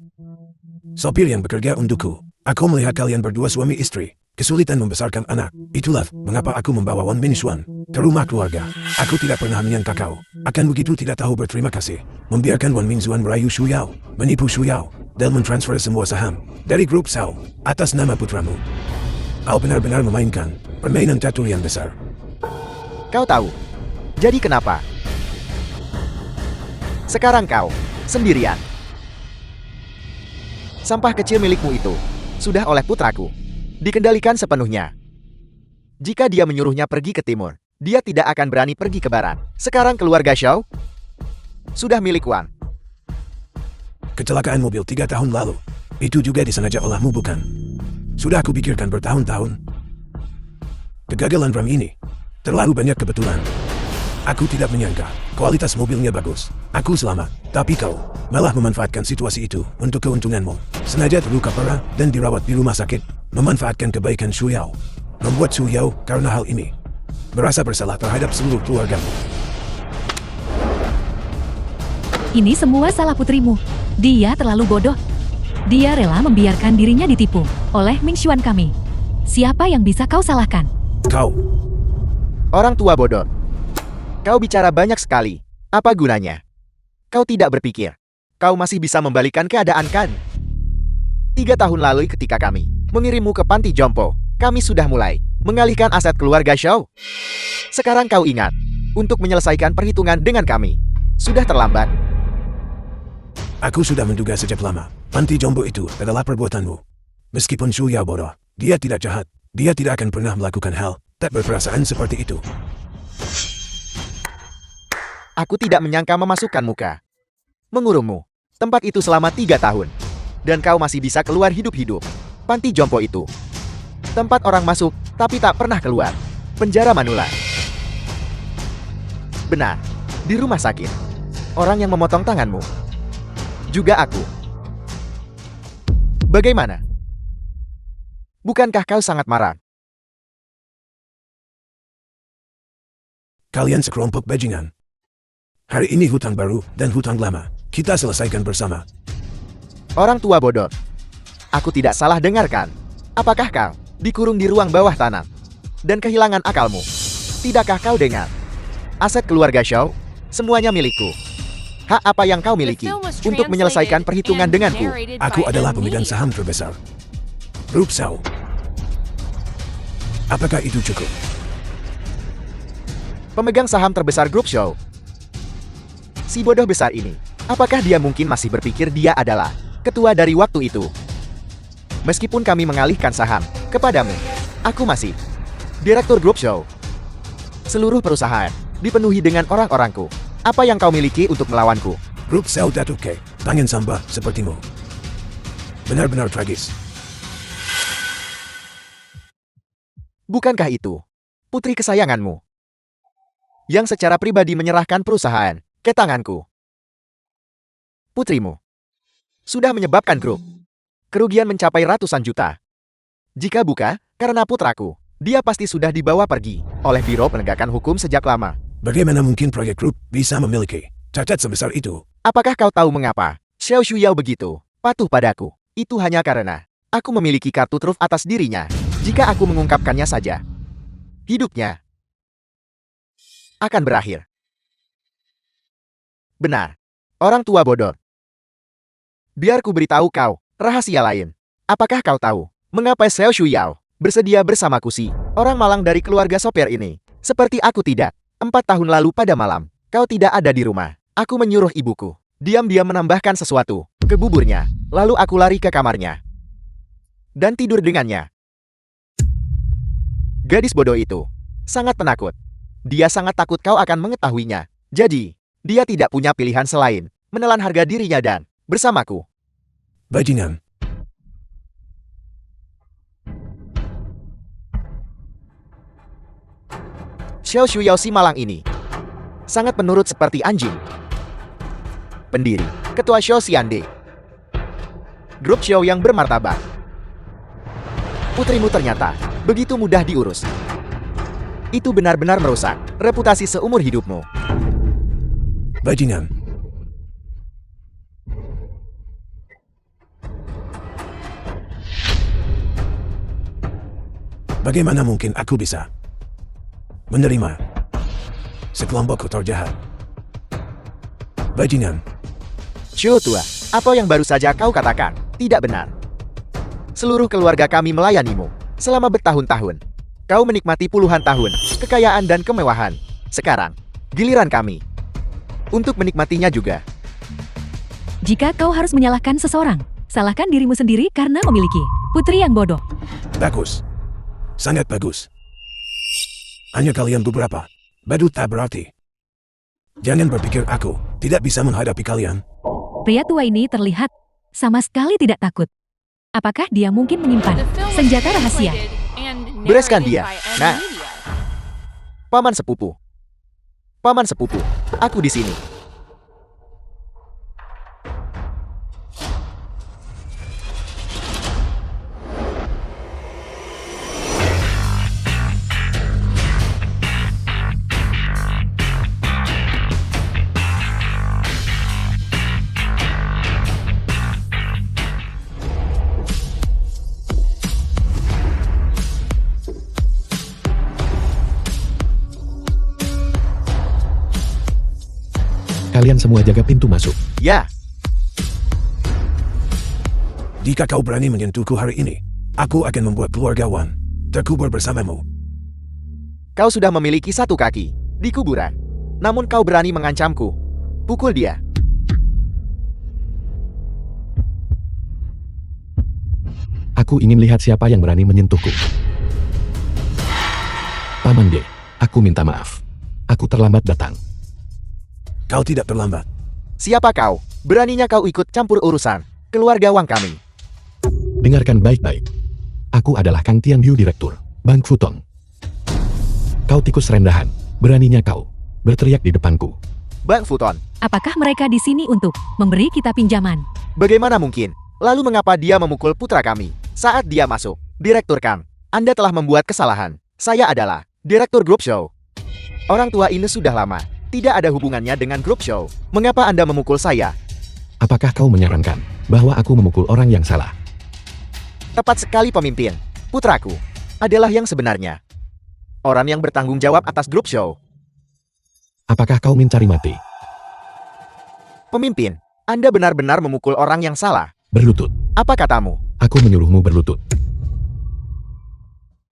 sopir yang bekerja untukku. Aku melihat kalian berdua suami istri kesulitan membesarkan anak. Itulah mengapa aku membawa Wan Ming Xuan ke rumah keluarga. Aku tidak pernah menyangka kau akan begitu tidak tahu berterima kasih. Membiarkan Wan Ming Xuan merayu Shu Yao, menipu Shu Yao, dan mentransfer semua saham dari grup Sao atas nama putramu. Kau benar-benar memainkan permainan catur yang besar.
Kau tahu. Jadi kenapa? Sekarang kau sendirian. Sampah kecil milikmu itu sudah oleh putraku dikendalikan sepenuhnya. Jika dia menyuruhnya pergi ke timur, dia tidak akan berani pergi ke barat. Sekarang keluarga Xiao sudah milik Wan.
Kecelakaan mobil 3 tahun lalu. Itu juga disengaja olehmu, bukan? Sudah aku pikirkan bertahun-tahun. Kegagalan RAM ini terlalu banyak kebetulan. Aku tidak menyangka kualitas mobilnya bagus. Aku selamat, tapi kau malah memanfaatkan situasi itu untuk keuntunganmu. Sengaja terluka parah dan dirawat di rumah sakit. Memanfaatkan kebaikan Shu Yao. Membuat Shu Yao karena hal ini merasa bersalah terhadap seluruh keluargamu.
Ini semua salah putrimu. Dia terlalu bodoh. Dia rela membiarkan dirinya ditipu oleh Ming Xuan kami. Siapa yang bisa kau salahkan?
Kau.
Orang tua bodoh. Kau bicara banyak sekali. Apa gunanya? Kau tidak berpikir. Kau masih bisa membalikan keadaan kan? 3 tahun lalu ketika kami mengirimmu ke panti jompo, kami sudah mulai mengalihkan aset keluarga Xiao. Sekarang kau ingat untuk menyelesaikan perhitungan dengan kami. Sudah terlambat.
Aku sudah menduga sejak lama. Panti jompo itu adalah perbuatanmu. Meskipun Shu Yao bodoh, dia tidak jahat. Dia tidak akan pernah melakukan hal tak berperasaan seperti itu.
Aku tidak menyangka memasukkan muka mengurungmu tempat itu selama 3 tahun. Dan kau masih bisa keluar hidup-hidup. Panti jompo itu tempat orang masuk, tapi tak pernah keluar. Penjara Manula. Benar, di rumah sakit. Orang yang memotong tanganmu. Juga aku. Bagaimana? Bukankah kau sangat marah?
Kalian sekelompok bajingan. Hari ini hutang baru dan hutang lama. Kita selesaikan bersama.
Orang tua bodoh. Aku tidak salah dengarkan. Apakah kau dikurung di ruang bawah tanah dan kehilangan akalmu? Tidakkah kau dengar? Aset keluarga Xiao, semuanya milikku. Hak apa yang kau miliki untuk menyelesaikan perhitungan denganku?
Aku adalah pemegang saham terbesar grup Sao. Apakah itu cukup?
Pemegang saham terbesar grup Xiao. Si bodoh besar ini, apakah dia mungkin masih berpikir dia adalah ketua dari waktu itu? Meskipun kami mengalihkan saham kepadamu, aku masih direktur grup Xiao. Seluruh perusahaan dipenuhi dengan orang-orangku. Apa yang kau miliki untuk melawanku?
Grup Sao Datuk K, tangan samba sepertimu. Benar-benar tragis.
Bukankah itu putri kesayanganmu yang secara pribadi menyerahkan perusahaan ke tanganku? Putrimu sudah menyebabkan grup kerugian mencapai ratusan juta. Jika bukan karena putraku, dia pasti sudah dibawa pergi oleh Biro Penegakan Hukum sejak lama.
Bagaimana mungkin proyek grup bisa memiliki cacat sebesar itu?
Apakah kau tahu mengapa Xiao Shuyao begitu patuh padaku? Itu hanya karena aku memiliki kartu truf atas dirinya. Jika aku mengungkapkannya saja, hidupnya akan berakhir. Benar, orang tua bodoh. Biar ku beritahu kau rahasia lain. Apakah kau tahu mengapa Xiao Shuyao bersedia bersamaku si orang malang dari keluarga sopir ini? Seperti aku tidak. 4 tahun lalu pada malam, kau tidak ada di rumah. Aku menyuruh ibuku diam-diam menambahkan sesuatu ke buburnya. Lalu aku lari ke kamarnya. dan tidur dengannya. Gadis bodoh itu sangat penakut. Dia sangat takut kau akan mengetahuinya. Jadi, dia tidak punya pilihan selain menelan harga dirinya dan bersamaku.
Bajingan.
Xiao Shuyao si malang ini sangat penurut seperti anjing. Pendiri, Ketua Xiao Xiande. Grup Xiao yang bermartabat. Putrimu ternyata begitu mudah diurus. Itu benar-benar merusak reputasi seumur hidupmu.
Bajingan. Bagaimana mungkin aku bisa menerima sekelompok kotor jahat? Bajingan.
Xiao tua, apa yang baru saja kau katakan tidak benar. Seluruh keluarga kami melayanimu selama bertahun-tahun. Kau menikmati puluhan tahun kekayaan dan kemewahan. Sekarang, giliran kami untuk menikmatinya juga.
Jika kau harus menyalahkan seseorang, salahkan dirimu sendiri karena memiliki putri yang bodoh.
Bagus. Sangat bagus. Hanya kalian beberapa. Badut tak berarti. Jangan berpikir aku tidak bisa menghadapi kalian.
Pria tua ini terlihat sama sekali tidak takut. Apakah dia mungkin menyimpan
The film was
senjata rahasia?
translated and
Bereskan
narrated
dia.
by M
Nah.
Media.
Paman sepupu. Paman sepupu, aku di sini.
Kalian semua jaga pintu masuk.
Ya,
Jika kau berani menyentuhku hari ini, aku akan membuat keluarga Wan terkubur bersamamu.
kau sudah memiliki satu kaki di kuburan. Namun kau berani mengancamku. Pukul dia.
Aku ingin lihat siapa yang berani menyentuhku. Paman D, aku minta maaf. Aku terlambat datang.
Kau tidak terlambat.
Siapa kau? Beraninya kau ikut campur urusan keluarga Wang kami.
Dengarkan baik-baik. Aku adalah Kang Tian Yu Direktur Bank Futong. Kau tikus rendahan. Beraninya kau berteriak di depanku.
Bang Futon,
Apakah mereka di sini untuk memberi kita pinjaman?
bagaimana mungkin? Lalu mengapa dia memukul putra kami saat dia masuk? Direktur Kang, Anda telah membuat kesalahan. Saya adalah Direktur Grup Show. Orang tua ini sudah lama tidak ada hubungannya dengan Grup Show. Mengapa Anda memukul saya?
Apakah kau menyarankan bahwa aku memukul orang yang salah?
Tepat sekali pemimpin. Putraku adalah yang sebenarnya. Orang yang bertanggung jawab atas Grup Show.
Apakah kau mencari mati?
Pemimpin, Anda benar-benar memukul orang yang salah.
Berlutut.
Apa katamu?
Aku menyuruhmu berlutut.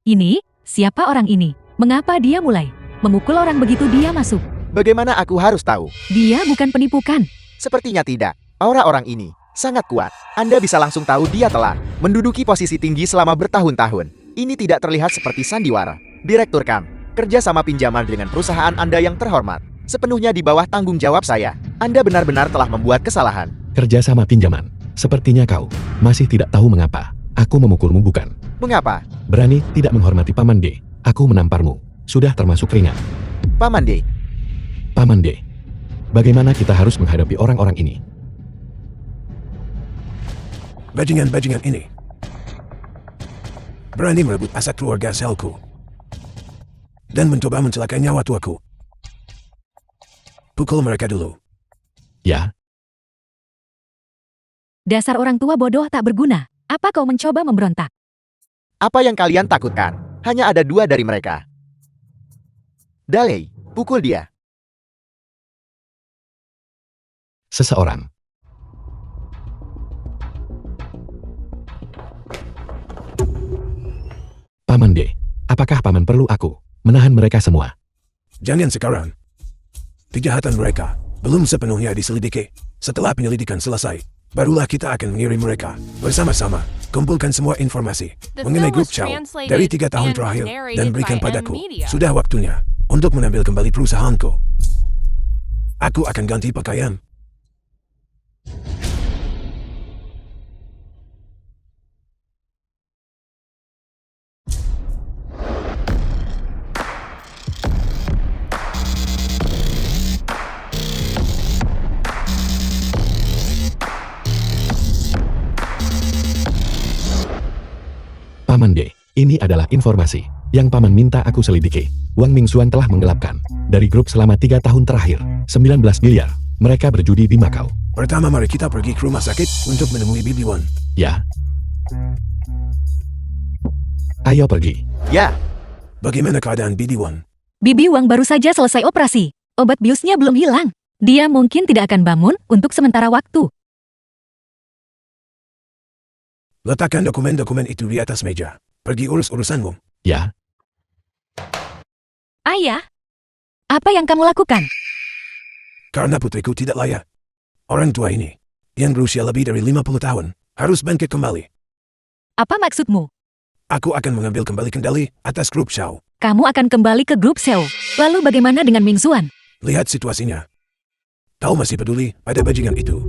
Ini, siapa orang ini? Mengapa dia mulai memukul orang begitu dia masuk?
Bagaimana aku harus tahu?
Dia bukan penipu kan?
Sepertinya tidak. Aura orang ini sangat kuat. Anda bisa langsung tahu dia telah menduduki posisi tinggi selama bertahun-tahun. Ini tidak terlihat seperti sandiwara. Direktur Kang, kerja sama pinjaman dengan perusahaan Anda yang terhormat sepenuhnya di bawah tanggung jawab saya. Anda benar-benar telah membuat kesalahan.
Kerja sama pinjaman. Sepertinya kau masih tidak tahu mengapa aku memukulmu bukan?
Mengapa?
Berani tidak menghormati Paman D. Aku menamparmu. Sudah termasuk ringan.
Paman D,
Paman D. Bagaimana kita harus menghadapi orang-orang ini?
Bajingan-bajingan ini berani merebut aset keluarga selku dan mencoba mencelakai nyawa tuaku. Pukul mereka dulu.
Ya,
Dasar orang tua bodoh tak berguna. Apa kau mencoba memberontak?
apa yang kalian takutkan? Hanya ada dua dari mereka. Daley, pukul dia.
seseorang. Paman D, apakah Paman perlu aku menahan mereka semua?
Jangan sekarang. Kejahatan mereka belum sepenuhnya diselidiki. Setelah penyelidikan selesai, barulah kita akan mengirim mereka bersama-sama. Kumpulkan semua informasi
The
mengenai
film
grup
was
Chow
translated
dari 3 tahun
and
terakhir
narrated
dan berikan
by
padaku.
M-Media.
Sudah waktunya untuk mengambil kembali perusahaanku. Aku akan ganti pakaian.
Paman D, ini adalah informasi yang Paman minta aku selidiki. Wang Mingxuan telah menggelapkan dari grup selama 3 tahun terakhir, 19 miliar. Mereka berjudi di Macau.
Pertama mari kita pergi ke rumah sakit untuk menemui Bibi Wan.
Ya. Ayo pergi.
Ya,
Bagaimana keadaan Bibi Wan?
Bibi Wang baru saja selesai operasi. Obat biusnya belum hilang. Dia mungkin tidak akan bangun untuk sementara waktu.
Letakkan dokumen-dokumen itu di atas meja. Pergi urus urusanmu.
Ya.
Ayah, apa yang kamu lakukan?
Karena putriku tidak layak. Orang tua ini, yang berusia lebih dari 50 tahun, harus bangkit kembali.
Apa maksudmu?
Aku akan mengambil kembali kendali atas grup Chow.
Kamu akan kembali ke grup Seo. Lalu bagaimana dengan Mingxuan?
Lihat situasinya. Kau masih peduli pada bajingan itu.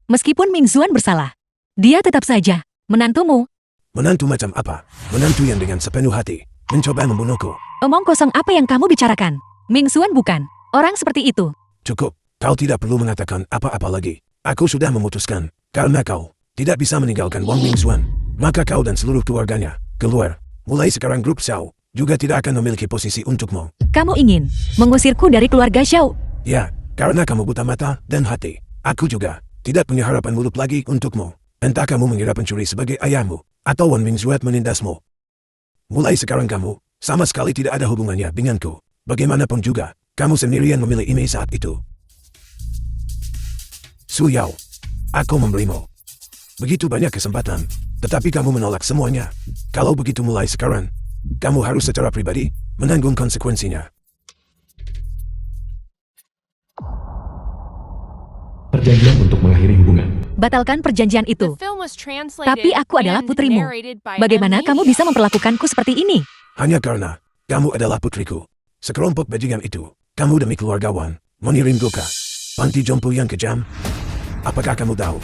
Meskipun Mingxuan bersalah, dia tetap saja menantumu.
Menantu macam apa? Menantu yang dengan sepenuh hati mencoba membunuhku.
Omong kosong apa yang kamu bicarakan? Mingxuan bukan orang seperti itu.
Cukup, kau tidak perlu mengatakan apa-apa lagi. Aku sudah memutuskan, karena kau tidak bisa meninggalkan Wang Mingxuan, maka kau dan seluruh keluarganya keluar. Mulai sekarang grup Xiao juga tidak akan memiliki posisi untukmu.
Kamu ingin mengusirku dari keluarga Xiao?
Ya, karena kamu buta mata dan hati. Aku juga tidak punya harapan muluk lagi untukmu. Entah kamu mengira pencuri sebagai ayahmu, atau Wan Mingxuan menindasmu. Mulai sekarang kamu sama sekali tidak ada hubungannya denganku. Bagaimanapun juga, kamu sendirian memilih email saat itu. Su Yao, aku memberimu begitu banyak kesempatan, tetapi kamu menolak semuanya. Kalau begitu mulai sekarang, kamu harus secara pribadi menanggung konsekuensinya.
Perjanjian untuk mengakhiri hubungan.
Batalkan perjanjian
The
itu.
film was translated
Tapi aku adalah
and
putrimu.
narrated by
Bagaimana kamu
M-Media.
bisa memperlakukanku seperti ini?
Hanya karena kamu adalah putriku. Sekelompok bajingan itu, kamu demi keluarga Wan, mengirim duka. Panti jompo yang kejam. Apakah kamu tahu?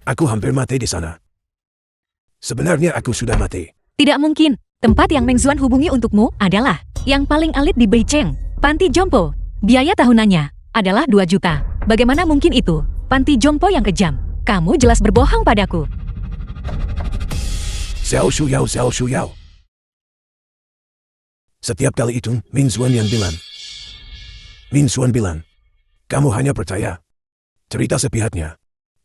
Aku hampir mati di sana. Sebenarnya aku sudah mati.
Tidak mungkin. Tempat yang Mingxuan hubungi untukmu adalah yang paling elit di Beijing. Panti Jompo. Biaya tahunannya adalah 2 juta. Bagaimana mungkin itu? Panti Jompo yang kejam. Kamu jelas berbohong padaku.
Xiao Shu Yao, Xiao Shu Yao. Setiap kali itu, Mingxuan yang bilang. Mingxuan bilang, kamu hanya percaya cerita sepihaknya.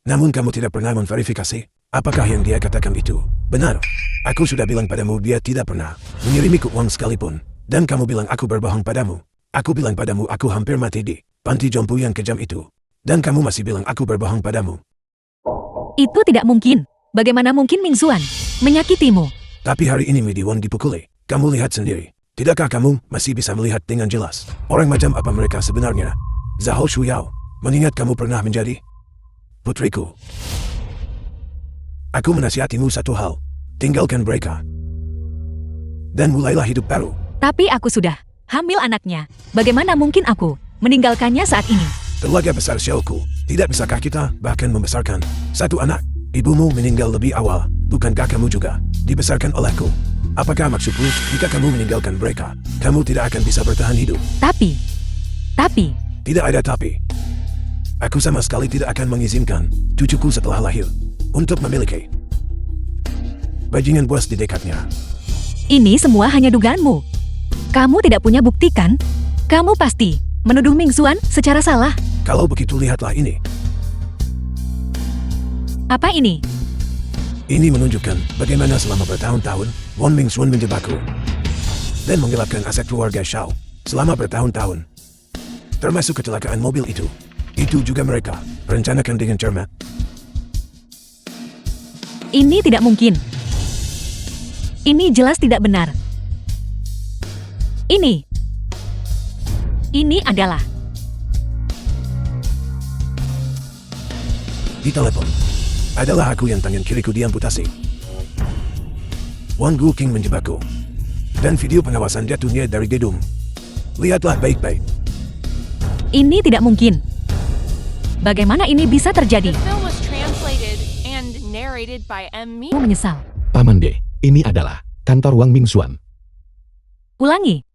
Namun kamu tidak pernah memverifikasi apakah yang dia katakan itu benar. Aku sudah bilang padamu dia tidak pernah mengirimiku uang sekalipun. Dan kamu bilang aku berbohong padamu. Aku bilang padamu aku hampir mati di panti jompo yang kejam itu. Dan kamu masih bilang aku berbohong padamu.
Itu tidak mungkin. Bagaimana mungkin Mingxuan menyakitimu?
Tapi hari ini Midi Wan dipukuli. Kamu lihat sendiri. Tidakkah kamu masih bisa melihat dengan jelas orang macam apa mereka sebenarnya? Zhao Shuyao, mengingat kamu pernah menjadi putriku. Aku menasihatimu satu hal. Tinggalkan mereka. Dan mulailah hidup baru.
Tapi aku sudah hamil anaknya. Bagaimana mungkin aku meninggalkannya saat ini?
Keluarga besar Xiaoku, tidak bisakah kita bahkan membesarkan satu anak? Ibumu meninggal lebih awal, bukankah kamu juga dibesarkan olehku? Apakah maksudmu jika kamu meninggalkan mereka, kamu tidak akan bisa bertahan hidup?
Tapi,
Tidak ada tapi. Aku sama sekali tidak akan mengizinkan cucuku setelah lahir untuk memiliki bajingan buas di dekatnya.
ini semua hanya dugaanmu. Kamu tidak punya bukti kan? Kamu pasti menuduh Mingxuan secara salah.
Kalau begitu lihatlah ini.
Apa ini?
Ini menunjukkan bagaimana selama bertahun-tahun Wan Mingxuan menjebakku dan menggelapkan aset keluarga Xiao selama bertahun-tahun. Termasuk kecelakaan mobil itu. Itu juga mereka rencanakan dengan cermat.
Ini tidak mungkin. Ini jelas tidak benar. Ini adalah
Di telepon. Adalah aku yang tangan kiriku diamputasi. Wang Guqing menjebakku. Dan video pengawasan jatuhnya dari gedung. Lihatlah baik-baik.
Ini tidak mungkin. Bagaimana ini bisa terjadi?
The film was translated and narrated by M.
Aku menyesal.
Paman D, ini adalah kantor Wang Mingxuan.
Ulangi.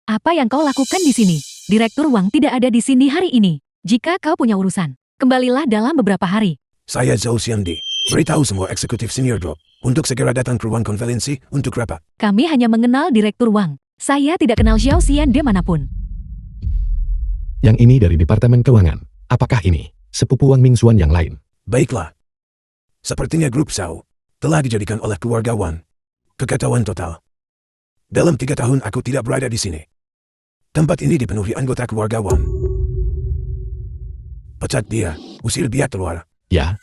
Apa yang kau lakukan di sini? Direktur Wang tidak ada di sini hari ini. Jika kau punya urusan, kembalilah dalam beberapa hari.
Saya Zhou Xiandi. Beritahu semua eksekutif senior drop untuk segera datang ke ruang konferensi untuk rapat.
Kami hanya mengenal Direktur Wang. Saya tidak kenal Xiao Xiande manapun.
Yang ini dari Departemen Keuangan. Apakah ini sepupu Wang Mingxuan yang lain?
Baiklah. Sepertinya grup Shao telah dijadikan oleh keluarga Wang. Kekacauan total. Dalam 3 tahun aku tidak berada di sini. Tempat ini dipenuhi anggota keluarga Wang. Pecat dia, usir dia keluar.
Ya,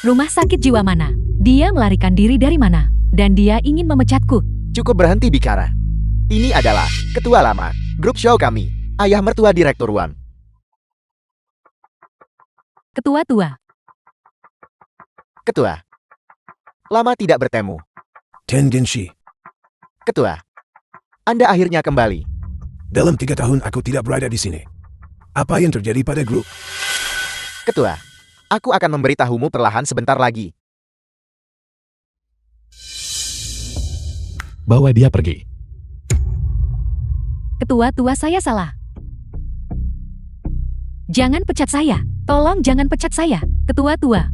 Rumah sakit jiwa mana? Dia melarikan diri dari mana? Dan dia ingin memecatku.
Cukup berhenti bicara. Ini adalah ketua lama grup show kami, ayah mertua Direktur Wang.
Ketua tua.
Ketua. Lama tidak bertemu.
Ten Genshi.
Ketua. Anda akhirnya kembali.
Dalam 3 tahun aku tidak berada di sini. Apa yang terjadi pada grup?
Ketua. Aku akan memberitahumu perlahan sebentar lagi.
bawa dia pergi.
Ketua tua saya salah. Jangan pecat saya. Tolong jangan pecat saya. Ketua tua.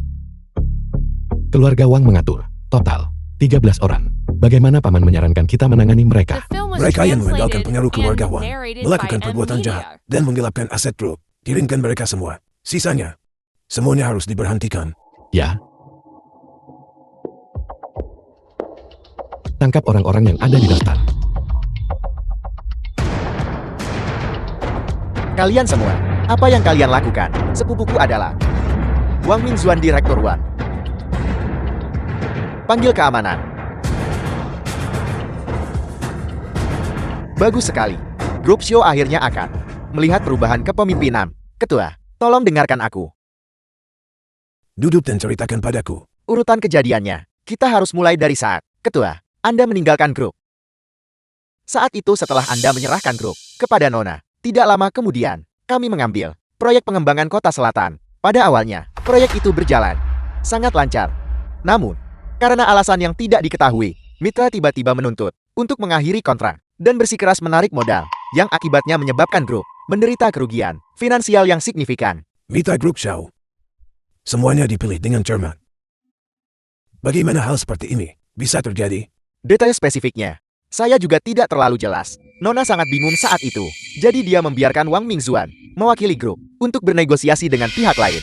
Keluarga Wang mengatur. Total 13 orang. Bagaimana paman menyarankan kita menangani mereka?
The film was
Mereka yang mengandalkan
translated
pengaruh keluarga
and
Wang,
narrated
melakukan
by M.
perbuatan
Media.
jahat, dan menggelapkan aset grup. Kirimkan mereka semua. Sisanya, semuanya harus diberhentikan.
Ya. Tangkap orang-orang yang ada di daftar.
Kalian semua, apa yang kalian lakukan? Sepupuku adalah Wang Mingxuan, Direktur Wang. Panggil keamanan. Bagus sekali. Grup show akhirnya akan melihat perubahan kepemimpinan. Ketua, tolong dengarkan aku.
Duduk dan ceritakan padaku.
Urutan kejadiannya, kita harus mulai dari saat Ketua, Anda meninggalkan grup. Saat itu setelah Anda menyerahkan grup kepada Nona, tidak lama kemudian, kami mengambil proyek pengembangan Kota Selatan. Pada awalnya, proyek itu berjalan sangat lancar. Namun, karena alasan yang tidak diketahui, Mitra tiba-tiba menuntut untuk mengakhiri kontrak dan bersikeras menarik modal, yang akibatnya menyebabkan grup menderita kerugian finansial yang signifikan.
Mitra Grup Shao. Semuanya dipilih dengan cermat. Bagaimana hal seperti ini bisa terjadi?
Detail spesifiknya, saya juga tidak terlalu jelas. Nona sangat bingung saat itu, jadi dia membiarkan Wang Mingxuan mewakili grup untuk bernegosiasi dengan pihak lain.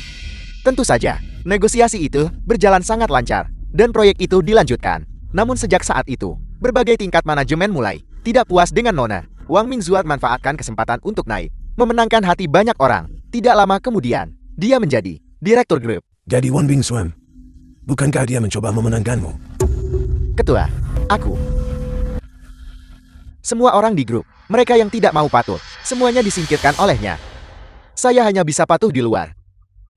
Tentu saja, negosiasi itu berjalan sangat lancar, dan proyek itu dilanjutkan. Namun sejak saat itu, berbagai tingkat manajemen mulai tidak puas dengan Nona. Wang Mingxuan manfaatkan kesempatan untuk naik, memenangkan hati banyak orang. Tidak lama kemudian, dia menjadi direktur grup.
Jadi Wang Mingxuan, bukankah dia mencoba memenangkanmu?
Ketua, aku. Semua orang di grup, mereka yang tidak mau patuh, semuanya disingkirkan olehnya. Saya hanya bisa patuh di luar.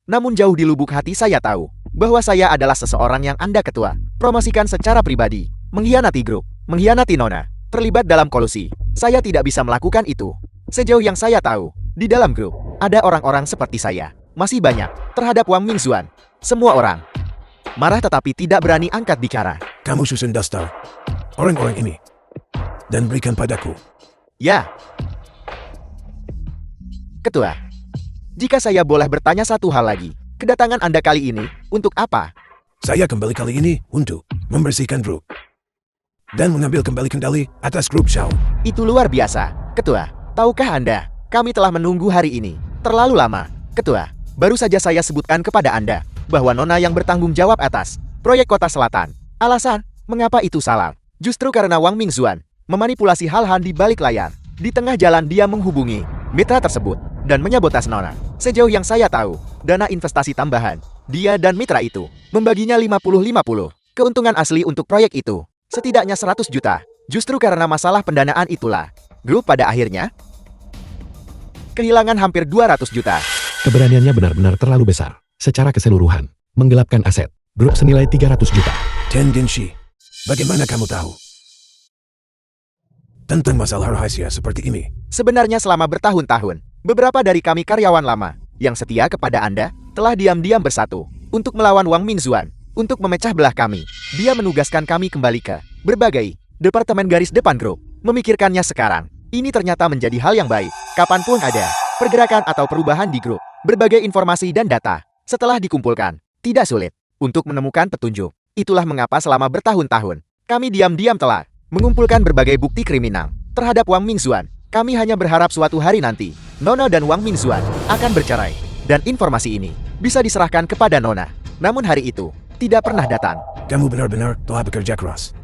Namun jauh di lubuk hati saya tahu bahwa saya adalah seseorang yang Anda ketua promosikan secara pribadi, mengkhianati grup, mengkhianati Nona, terlibat dalam kolusi. Saya tidak bisa melakukan itu. Sejauh yang saya tahu, di dalam grup ada orang-orang seperti saya. Masih banyak terhadap Wang Mingxuan. Semua orang marah tetapi tidak berani angkat bicara.
Kamu susun daftar orang-orang ini dan berikan padaku.
Ya. Ketua, jika saya boleh bertanya satu hal lagi, kedatangan Anda kali ini untuk apa?
Saya kembali kali ini untuk membersihkan grup dan mengambil kembali kendali atas grup Shao.
Itu luar biasa. Ketua, tahukah Anda, kami telah menunggu hari ini terlalu lama. Ketua, baru saja saya sebutkan kepada Anda bahwa Nona yang bertanggung jawab atas proyek Kota Selatan. Alasan, mengapa itu salah? Justru karena Wang Mingxuan memanipulasi hal-hal di balik layar. Di tengah jalan dia menghubungi mitra tersebut dan menyabotase Nona. Sejauh yang saya tahu, dana investasi tambahan, dia dan mitra itu membaginya 50-50. Keuntungan asli untuk proyek itu setidaknya 100 juta. Justru karena masalah pendanaan itulah, grup pada akhirnya kehilangan hampir 200 juta.
Keberaniannya benar-benar terlalu besar. Secara keseluruhan, menggelapkan aset. Grup senilai 300 juta.
Ten Genshi, bagaimana kamu tahu tentang masalah rahasia seperti ini?
Sebenarnya selama bertahun-tahun, beberapa dari kami karyawan lama yang setia kepada Anda telah diam-diam bersatu untuk melawan Wang Mingzuan. Untuk memecah belah kami, dia menugaskan kami kembali ke berbagai departemen garis depan grup. Memikirkannya sekarang, ini ternyata menjadi hal yang baik. Kapanpun ada pergerakan atau perubahan di grup, berbagai informasi dan data setelah dikumpulkan, tidak sulit untuk menemukan petunjuk. Itulah mengapa selama bertahun-tahun, kami diam-diam telah mengumpulkan berbagai bukti kriminal terhadap Wang Mingzuan. Kami hanya berharap suatu hari nanti, Nona dan Wang Mingzuan akan bercerai. Dan informasi ini bisa diserahkan kepada Nona. Namun hari itu tidak pernah datang.
Kamu benar-benar telah bekerja keras.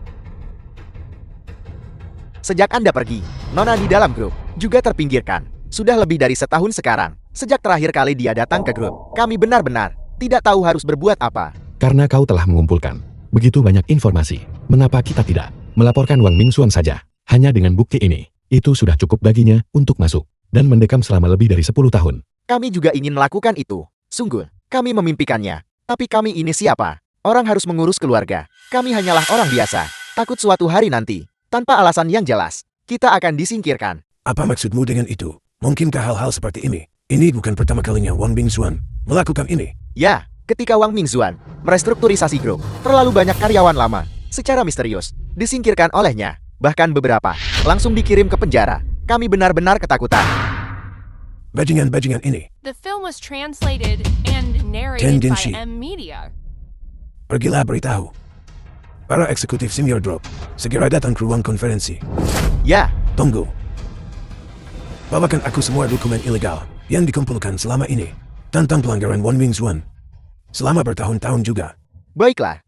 Sejak Anda pergi, Nona di dalam grup juga terpinggirkan. Sudah lebih dari setahun sekarang, sejak terakhir kali dia datang ke grup. Kami benar-benar tidak tahu harus berbuat apa.
Karena kau telah mengumpulkan begitu banyak informasi, mengapa kita tidak melaporkan Wang Mingzuan saja? Hanya dengan bukti ini, itu sudah cukup baginya untuk masuk dan mendekam selama lebih dari 10 tahun.
Kami juga ingin melakukan itu. Sungguh, kami memimpikannya. Tapi kami ini siapa? Orang harus mengurus keluarga. Kami hanyalah orang biasa. Takut suatu hari nanti, tanpa alasan yang jelas, kita akan disingkirkan.
Apa maksudmu dengan itu? Mungkinkah hal-hal seperti ini? Ini bukan pertama kalinya Wang Mingzuan melakukan ini.
Ya, ketika Wang Mingzuan merestrukturisasi grup, terlalu banyak karyawan lama secara misterius disingkirkan olehnya. Bahkan beberapa langsung dikirim ke penjara. Kami benar-benar ketakutan.
Bajingan-bajingan ini.
The film was translated and narrated by
Tendency.
M Media.
Pergilah beritahu para eksekutif senior drop segera datang ke ruang konferensi.
Ya,
Tunggu. Bawakan aku semua dokumen ilegal yang dikumpulkan selama ini tentang pelanggaran Wang Mingzuan selama bertahun-tahun juga.
baiklah.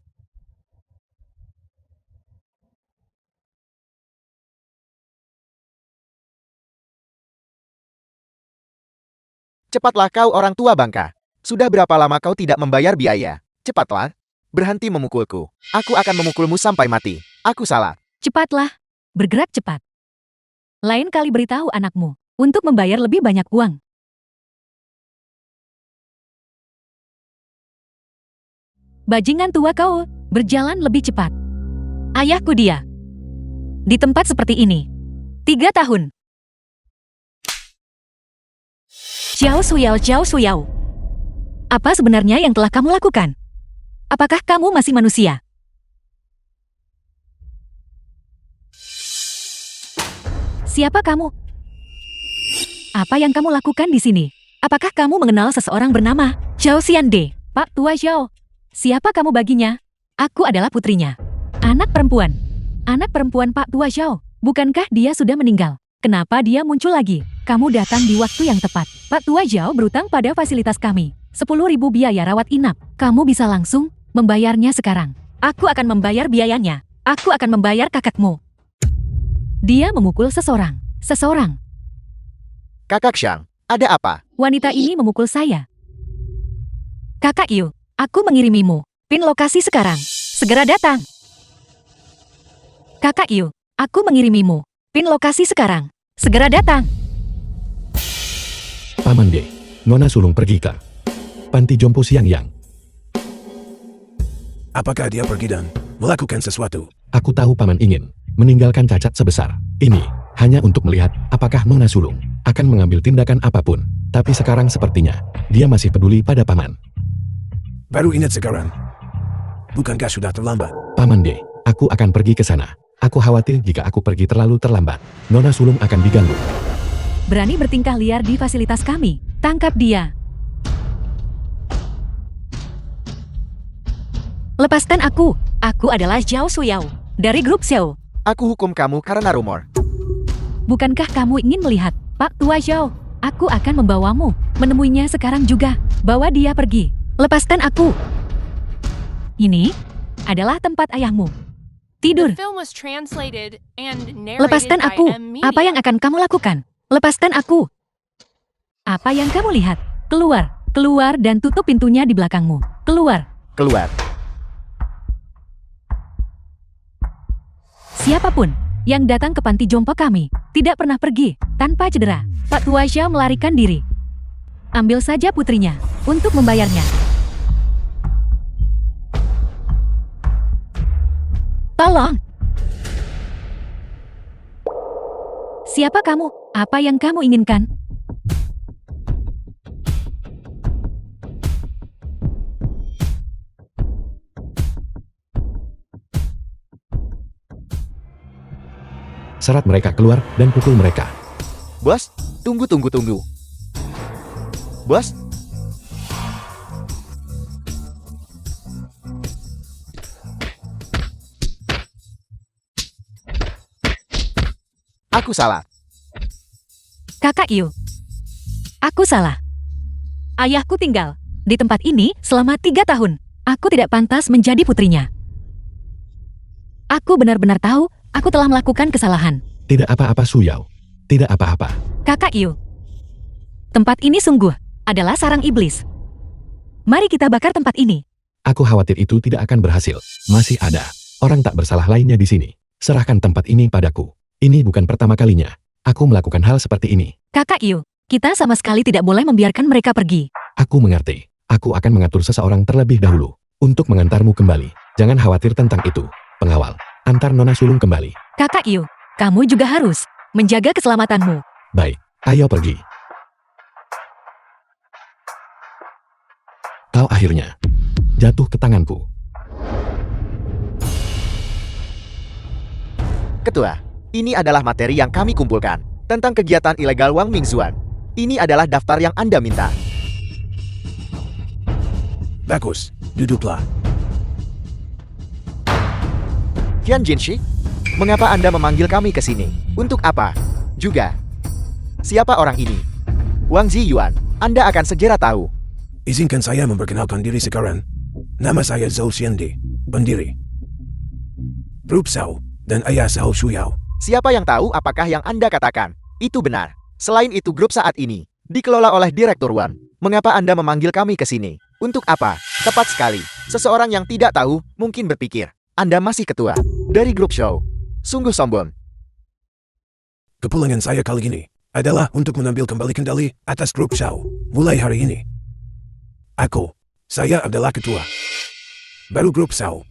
Cepatlah kau orang tua bangka. Sudah berapa lama kau tidak membayar biaya? Cepatlah. Berhenti memukulku. Aku akan memukulmu sampai mati. Aku salah.
Cepatlah. Bergerak cepat. Lain kali beritahu anakmu untuk membayar lebih banyak uang. Bajingan tua kau, berjalan lebih cepat. Ayahku dia. Di tempat seperti ini. 3 tahun. Xiao Suyao. Apa sebenarnya yang telah kamu lakukan? Apakah kamu masih manusia? Siapa kamu? Apa yang kamu lakukan di sini? Apakah kamu mengenal seseorang bernama Zhao Xiande, Pak Tua Zhao? Siapa kamu baginya? Aku adalah putrinya. Anak perempuan. Anak perempuan Pak Tua Zhao. Bukankah dia sudah meninggal? Kenapa dia muncul lagi? Kamu datang di waktu yang tepat. Pak Tua Zhao berutang pada fasilitas kami. 10.000 biaya rawat inap. Kamu bisa langsung membayarnya sekarang. Aku akan membayar biayanya. Aku akan membayar kakakmu. Dia memukul seseorang.
Kakak Xiang, ada apa?
Wanita ini memukul saya. Kakak Yu, aku mengirimimu. Pin lokasi sekarang. Segera datang. Kakak Yu, aku mengirimimu. Pin lokasi sekarang. Segera datang.
Paman D, Nona sulung pergi ke panti jompo Xiangyang.
Apakah dia pergi dan melakukan sesuatu?
Aku tahu paman ingin meninggalkan cacat sebesar ini hanya untuk melihat apakah Nona sulung akan mengambil tindakan apapun. Tapi sekarang sepertinya dia masih peduli pada paman.
Baru ingat sekarang. Bukankah sudah terlambat?
Paman D, aku akan pergi ke sana. Aku khawatir jika aku pergi terlalu terlambat, Nona sulung akan diganggu.
Berani bertingkah liar di fasilitas kami. Tangkap dia. Lepaskan aku. Aku adalah Zhao Suyao dari grup Xiao.
Aku hukum kamu karena rumor.
Bukankah kamu ingin melihat Pak Tua Zhao? Aku akan membawamu menemuinya sekarang juga. Bawa dia pergi. Lepaskan aku. Ini adalah tempat ayahmu. Tidur.
The film was translated and narrated
Lepaskan
by
aku.
M Media.
Apa yang akan kamu lakukan? Lepaskan aku. Apa yang kamu lihat? Keluar. Keluar dan tutup pintunya di belakangmu. Keluar.
Keluar.
Siapapun yang datang ke panti jompo kami tidak pernah pergi tanpa cedera. Pak Tua Zhao melarikan diri. Ambil saja putrinya untuk membayarnya. Tolong. Siapa kamu? Apa yang kamu inginkan?
Seret mereka keluar dan pukul mereka.
Bos, tunggu. Bos? Aku salah.
Kakak Yu. Aku salah. Ayahku tinggal di tempat ini selama 3 tahun. Aku tidak pantas menjadi putrinya. Aku benar-benar tahu aku telah melakukan kesalahan.
Tidak apa-apa Suyao. Tidak apa-apa.
Kakak Yu. Tempat ini sungguh adalah sarang iblis. Mari kita bakar tempat ini.
Aku khawatir itu tidak akan berhasil. Masih ada orang tak bersalah lainnya di sini. Serahkan tempat ini padaku. Ini bukan pertama kalinya aku melakukan hal seperti ini.
Kakak Yu, kita sama sekali tidak boleh membiarkan mereka pergi.
Aku mengerti. Aku akan mengatur seseorang terlebih dahulu untuk mengantarmu kembali. Jangan khawatir tentang itu. Pengawal, antar Nona Sulung kembali.
Kakak Yu, kamu juga harus menjaga keselamatanmu.
Baik, ayo pergi. Kau akhirnya jatuh ke tanganku.
Ketua, ini adalah materi yang kami kumpulkan tentang kegiatan ilegal Wang Mingzuan. Ini adalah daftar yang Anda minta.
Bagus, duduklah.
Tian Jinshi, mengapa Anda memanggil kami ke sini? Untuk apa? Juga, siapa orang ini? Wang Ziyuan, Anda akan segera tahu.
Izinkan saya memperkenalkan diri sekarang. Nama saya Zhou Xiande, pendiri Grup Shao dan ayah Shao Shuyao.
Siapa yang tahu apakah yang Anda katakan itu benar? Selain itu, grup saat ini dikelola oleh Direktur Wan. Mengapa Anda memanggil kami ke sini? Untuk apa? Tepat sekali. Seseorang yang tidak tahu mungkin berpikir Anda masih ketua dari grup Shao. Sungguh sombong.
Kepulangan saya kali ini adalah untuk mengambil kembali kendali atas grup Shao. Mulai hari ini, saya adalah ketua baru grup Shao.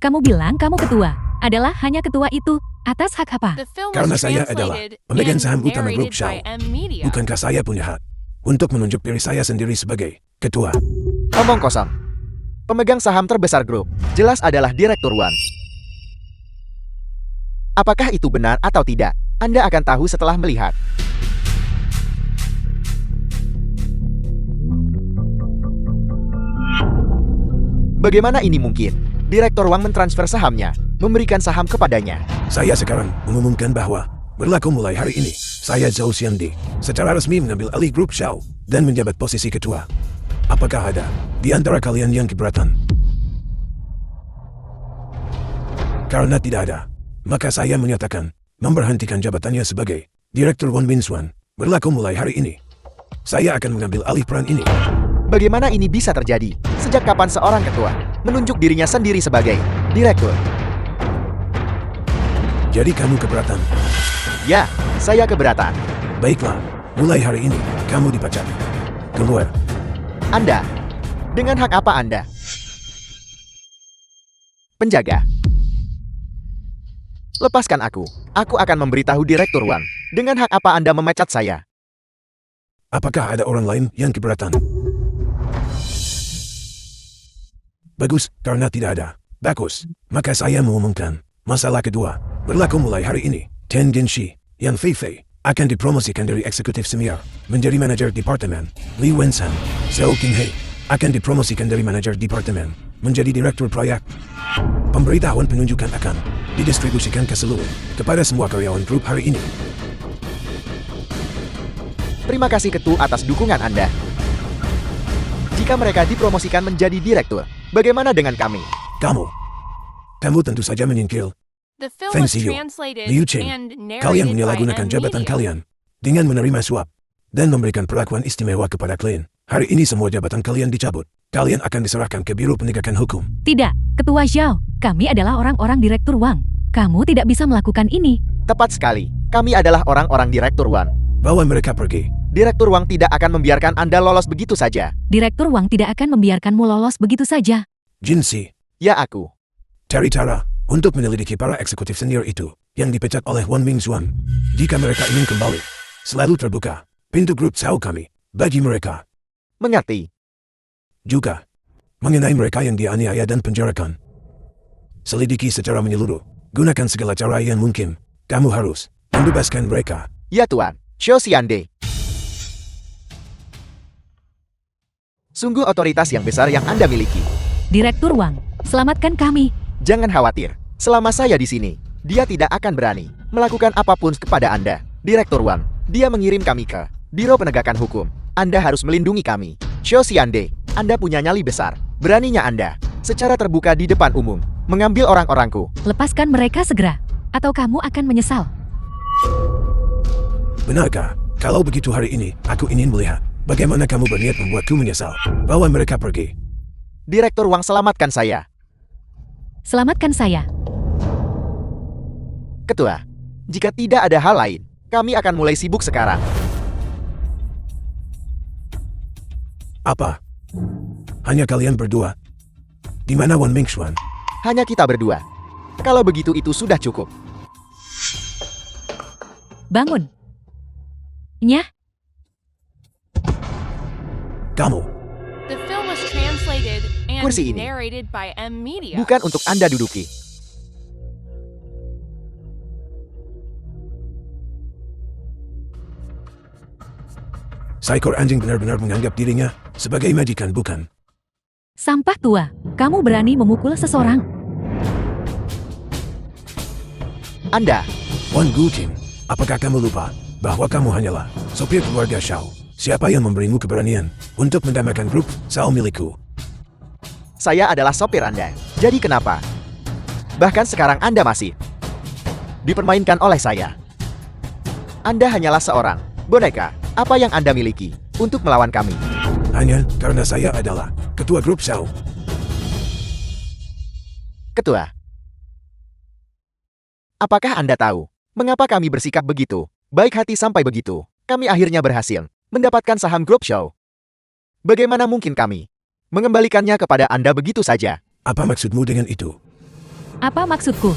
Kamu bilang kamu ketua. Adalah hanya ketua itu. Atas hak apa?
The film
Karena
was
saya adalah
translated
pemegang
and
saham utama grup
narrated
Shao.
by M Media.
Bukankah saya punya hak untuk menunjuk diri saya sendiri sebagai ketua?
Omong kosong. Pemegang saham terbesar grup jelas adalah Direktur Wan. Apakah itu benar atau tidak? Anda akan tahu setelah melihat. Bagaimana ini mungkin? Direktur Wang mentransfer sahamnya, memberikan saham kepadanya.
Saya sekarang mengumumkan bahwa berlaku mulai hari ini, saya Zhou Xiande secara resmi mengambil alih grup Shao dan menjabat posisi ketua. Apakah ada di antara kalian yang keberatan? Karena tidak ada, maka saya menyatakan memberhentikan jabatannya sebagai Direktur Wang Mingzuan. Berlaku mulai hari ini, saya akan mengambil alih peran ini.
Bagaimana ini bisa terjadi? Sejak kapan seorang ketua menunjuk dirinya sendiri sebagai direktur?
Jadi kamu keberatan?
Ya, saya keberatan.
Baiklah, mulai hari ini kamu dipecat. Keluar.
Anda, dengan hak apa Anda? Penjaga. Lepaskan aku. Aku akan memberitahu Direktur Wan. Dengan hak apa Anda memecat saya?
Apakah ada orang lain yang keberatan? Bagus, karena tidak ada. Bagus, maka saya mengumumkan masalah kedua. Berlaku mulai hari ini, Tian Jinshi, Yan Feifei akan dipromosikan dari eksekutif senior menjadi manajer departemen. Li Wensan, Zhou Qinghai akan dipromosikan dari manajer departemen menjadi direktur proyek. Pemberitahuan penunjukan akan didistribusikan ke seluruh kepada semua karyawan grup hari ini.
Terima kasih Ketua atas dukungan Anda. Jika mereka dipromosikan menjadi direktur, bagaimana dengan kami?
Kamu tentu saja menyingkir.
The film
Feng
was
Xiyu,
translated
Liu Qing,
and
kalian
narrated by
menyalahgunakan
M
jabatan
Media.
kalian dengan menerima suap dan memberikan perlakuan istimewa kepada klien. Hari ini semua jabatan kalian dicabut. Kalian akan diserahkan ke Biro Penegakan Hukum.
Tidak, Ketua Zhao. Kami adalah orang-orang Direktur Wang. Kamu tidak bisa melakukan ini.
Tepat sekali. Kami adalah orang-orang Direktur Wan.
Bawa mereka pergi.
Direktur Wang tidak akan membiarkan Anda lolos begitu saja.
Direktur Wang tidak akan membiarkanmu lolos begitu saja.
Jinsi,
Ya aku.
cari cara untuk menyelidiki para eksekutif senior itu yang dipecat oleh Wan Mingxuan. Jika mereka ingin kembali, selalu terbuka pintu grup Cao kami bagi mereka.
Mengerti.
Juga, mengenai mereka yang dianiaya dan penjarakan. Selidiki secara menyeluruh. Gunakan segala cara yang mungkin. Kamu harus membebaskan mereka.
Ya Tuan, Xiao Xiande. Sungguh otoritas yang besar yang Anda miliki.
Direktur Wang, selamatkan kami.
Jangan khawatir, selama saya di sini, dia tidak akan berani melakukan apapun kepada Anda. Direktur Wang, dia mengirim kami ke Biro Penegakan Hukum. Anda harus melindungi kami. Xiao Xiande, Anda punya nyali besar. Beraninya Anda, secara terbuka di depan umum, mengambil orang-orangku.
Lepaskan mereka segera, atau kamu akan menyesal.
Benarkah? Kalau begitu hari ini, aku ingin melihat bagaimana kamu berniat membuatku menyesal. Bawa mereka pergi.
Direktur Wang, selamatkan saya.
Selamatkan saya.
Ketua, jika tidak ada hal lain, kami akan mulai sibuk sekarang.
Apa? Hanya kalian berdua? Di mana Wan Mingxuan?
Hanya kita berdua. Kalau begitu itu sudah cukup.
Bangun. Nyah,
Kamu,
The film was translated and
Kursi ini
narrated by M Media.
bukan untuk Anda duduki.
seekor anjing benar-benar menganggap dirinya sebagai majikan, bukan?
sampah tua. Kamu berani memukul seseorang.
Anda,
Wan Guqing, apakah kamu lupa bahwa kamu hanyalah sopir keluarga Shao? Siapa yang memberimu keberanian untuk mendamaikan grup Shao milikku?
saya adalah sopir Anda. Jadi kenapa? Bahkan sekarang Anda masih dipermainkan oleh saya. Anda hanyalah seorang boneka. Apa yang Anda miliki untuk melawan kami?
Hanya karena saya adalah ketua grup Shao.
Ketua, apakah Anda tahu mengapa kami bersikap begitu? Baik hati sampai begitu, kami akhirnya berhasil mendapatkan saham grup Shao. Bagaimana mungkin kami mengembalikannya kepada Anda begitu saja?
Apa maksudmu dengan itu?
Apa maksudku?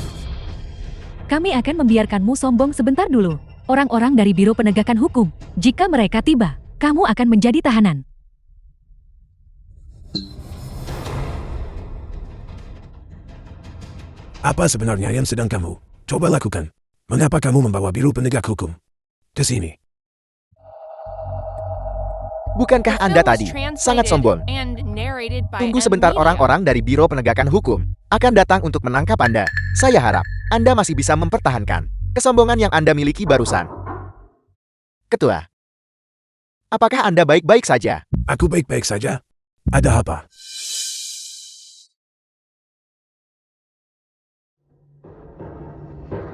Kami akan membiarkanmu sombong sebentar dulu. Orang-orang dari Biro Penegakan Hukum, jika mereka tiba, kamu akan menjadi tahanan.
Apa sebenarnya yang sedang kamu coba lakukan? Mengapa kamu membawa Biro Penegak Hukum ke sini?
Bukankah
The
Anda
film was
tadi
translated
sangat sombong?
and narrated by
Tunggu
M
sebentar,
Media.
orang-orang dari Biro Penegakan Hukum akan datang untuk menangkap Anda. Saya harap Anda masih bisa mempertahankan kesombongan yang Anda miliki barusan. Ketua, apakah Anda baik-baik saja?
Aku baik-baik saja. Ada apa?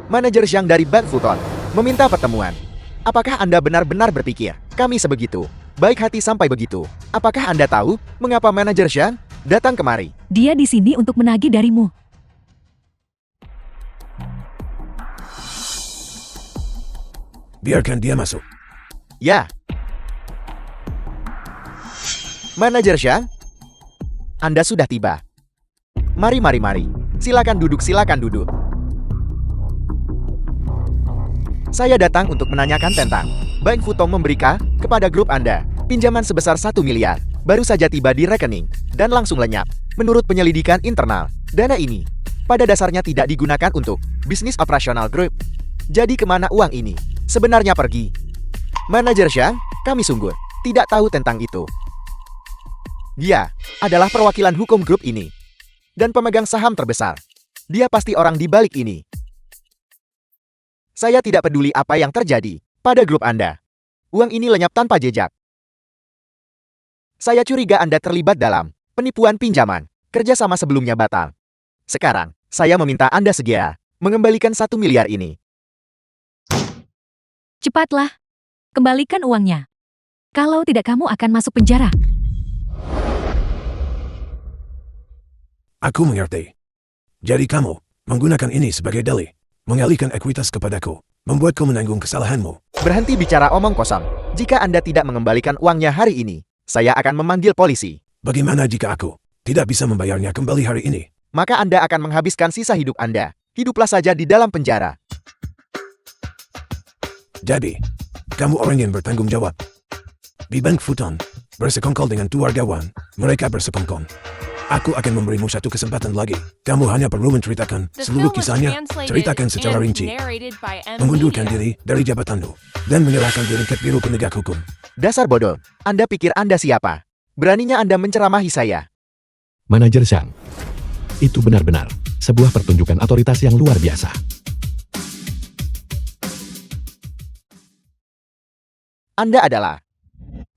Manajer Zhang dari Bank Futon meminta pertemuan. Apakah Anda benar-benar berpikir kami sebegitu baik hati sampai begitu? Apakah Anda tahu mengapa manajer Zhang datang kemari?
Dia di sini untuk menagih darimu.
Biarkan dia masuk.
Ya. Manajer Zhang, Anda sudah tiba. Mari. Silakan duduk. Saya datang untuk menanyakan tentang Bank Futong memberikan kepada grup Anda pinjaman sebesar 1 miliar. Baru saja tiba di rekening dan langsung lenyap. Menurut penyelidikan internal, dana ini pada dasarnya tidak digunakan untuk bisnis operasional grup. Jadi kemana uang ini sebenarnya pergi? Manajer Zhang, kami sungguh tidak tahu tentang itu. Dia adalah perwakilan hukum grup ini dan pemegang saham terbesar. Dia pasti orang di balik ini. Saya tidak peduli apa yang terjadi pada grup Anda. Uang ini lenyap tanpa jejak. Saya curiga Anda terlibat dalam penipuan pinjaman. Kerjasama sebelumnya batal. Sekarang, saya meminta Anda segera mengembalikan 1 miliar ini.
Cepatlah. Kembalikan uangnya. Kalau tidak kamu akan masuk penjara.
Aku mengerti. Jadi kamu menggunakan ini sebagai dalih mengalihkan ekuitas kepadaku. membuatku menanggung kesalahanmu.
Berhenti bicara omong kosong. Jika Anda tidak mengembalikan uangnya hari ini, saya akan memanggil polisi.
Bagaimana jika aku tidak bisa membayarnya kembali hari ini?
Maka Anda akan menghabiskan sisa hidup Anda. Hiduplah saja di dalam penjara.
Jadi, kamu orang yang bertanggung jawab. Di Bank Futon, bersekongkol dengan keluargawan, mereka bersekongkol. Aku akan memberimu satu kesempatan lagi. Kamu hanya perlu menceritakan
The
seluruh
film was
kisahnya,
translated
ceritakan secara
and
rinci,
narrated by M.
mengundurkan
Media.
diri dari jabatanmu, dan menyerahkan diri ke Biro Penegak Hukum.
Dasar bodoh. Anda pikir Anda siapa? Beraninya Anda menceramahi saya.
Manajer Zhang. Itu benar-benar sebuah pertunjukan otoritas yang luar biasa.
Anda adalah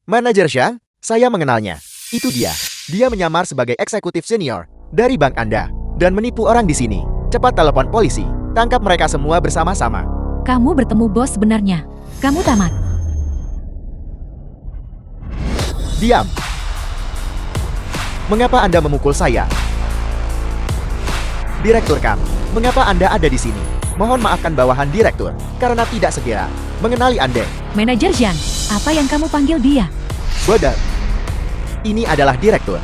manajer Zhang? Saya mengenalnya. Itu dia. Dia menyamar sebagai eksekutif senior dari bank Anda dan menipu orang di sini. Cepat telepon polisi. Tangkap mereka semua bersama-sama.
Kamu bertemu bos sebenarnya. Kamu tamat.
Diam. Mengapa Anda memukul saya? Direktur Kam, mengapa Anda ada di sini? Mohon maafkan bawahan direktur karena tidak segera mengenali Anda.
Manajer Zhang, apa yang kamu panggil dia?
Bodoh. Ini adalah direktur.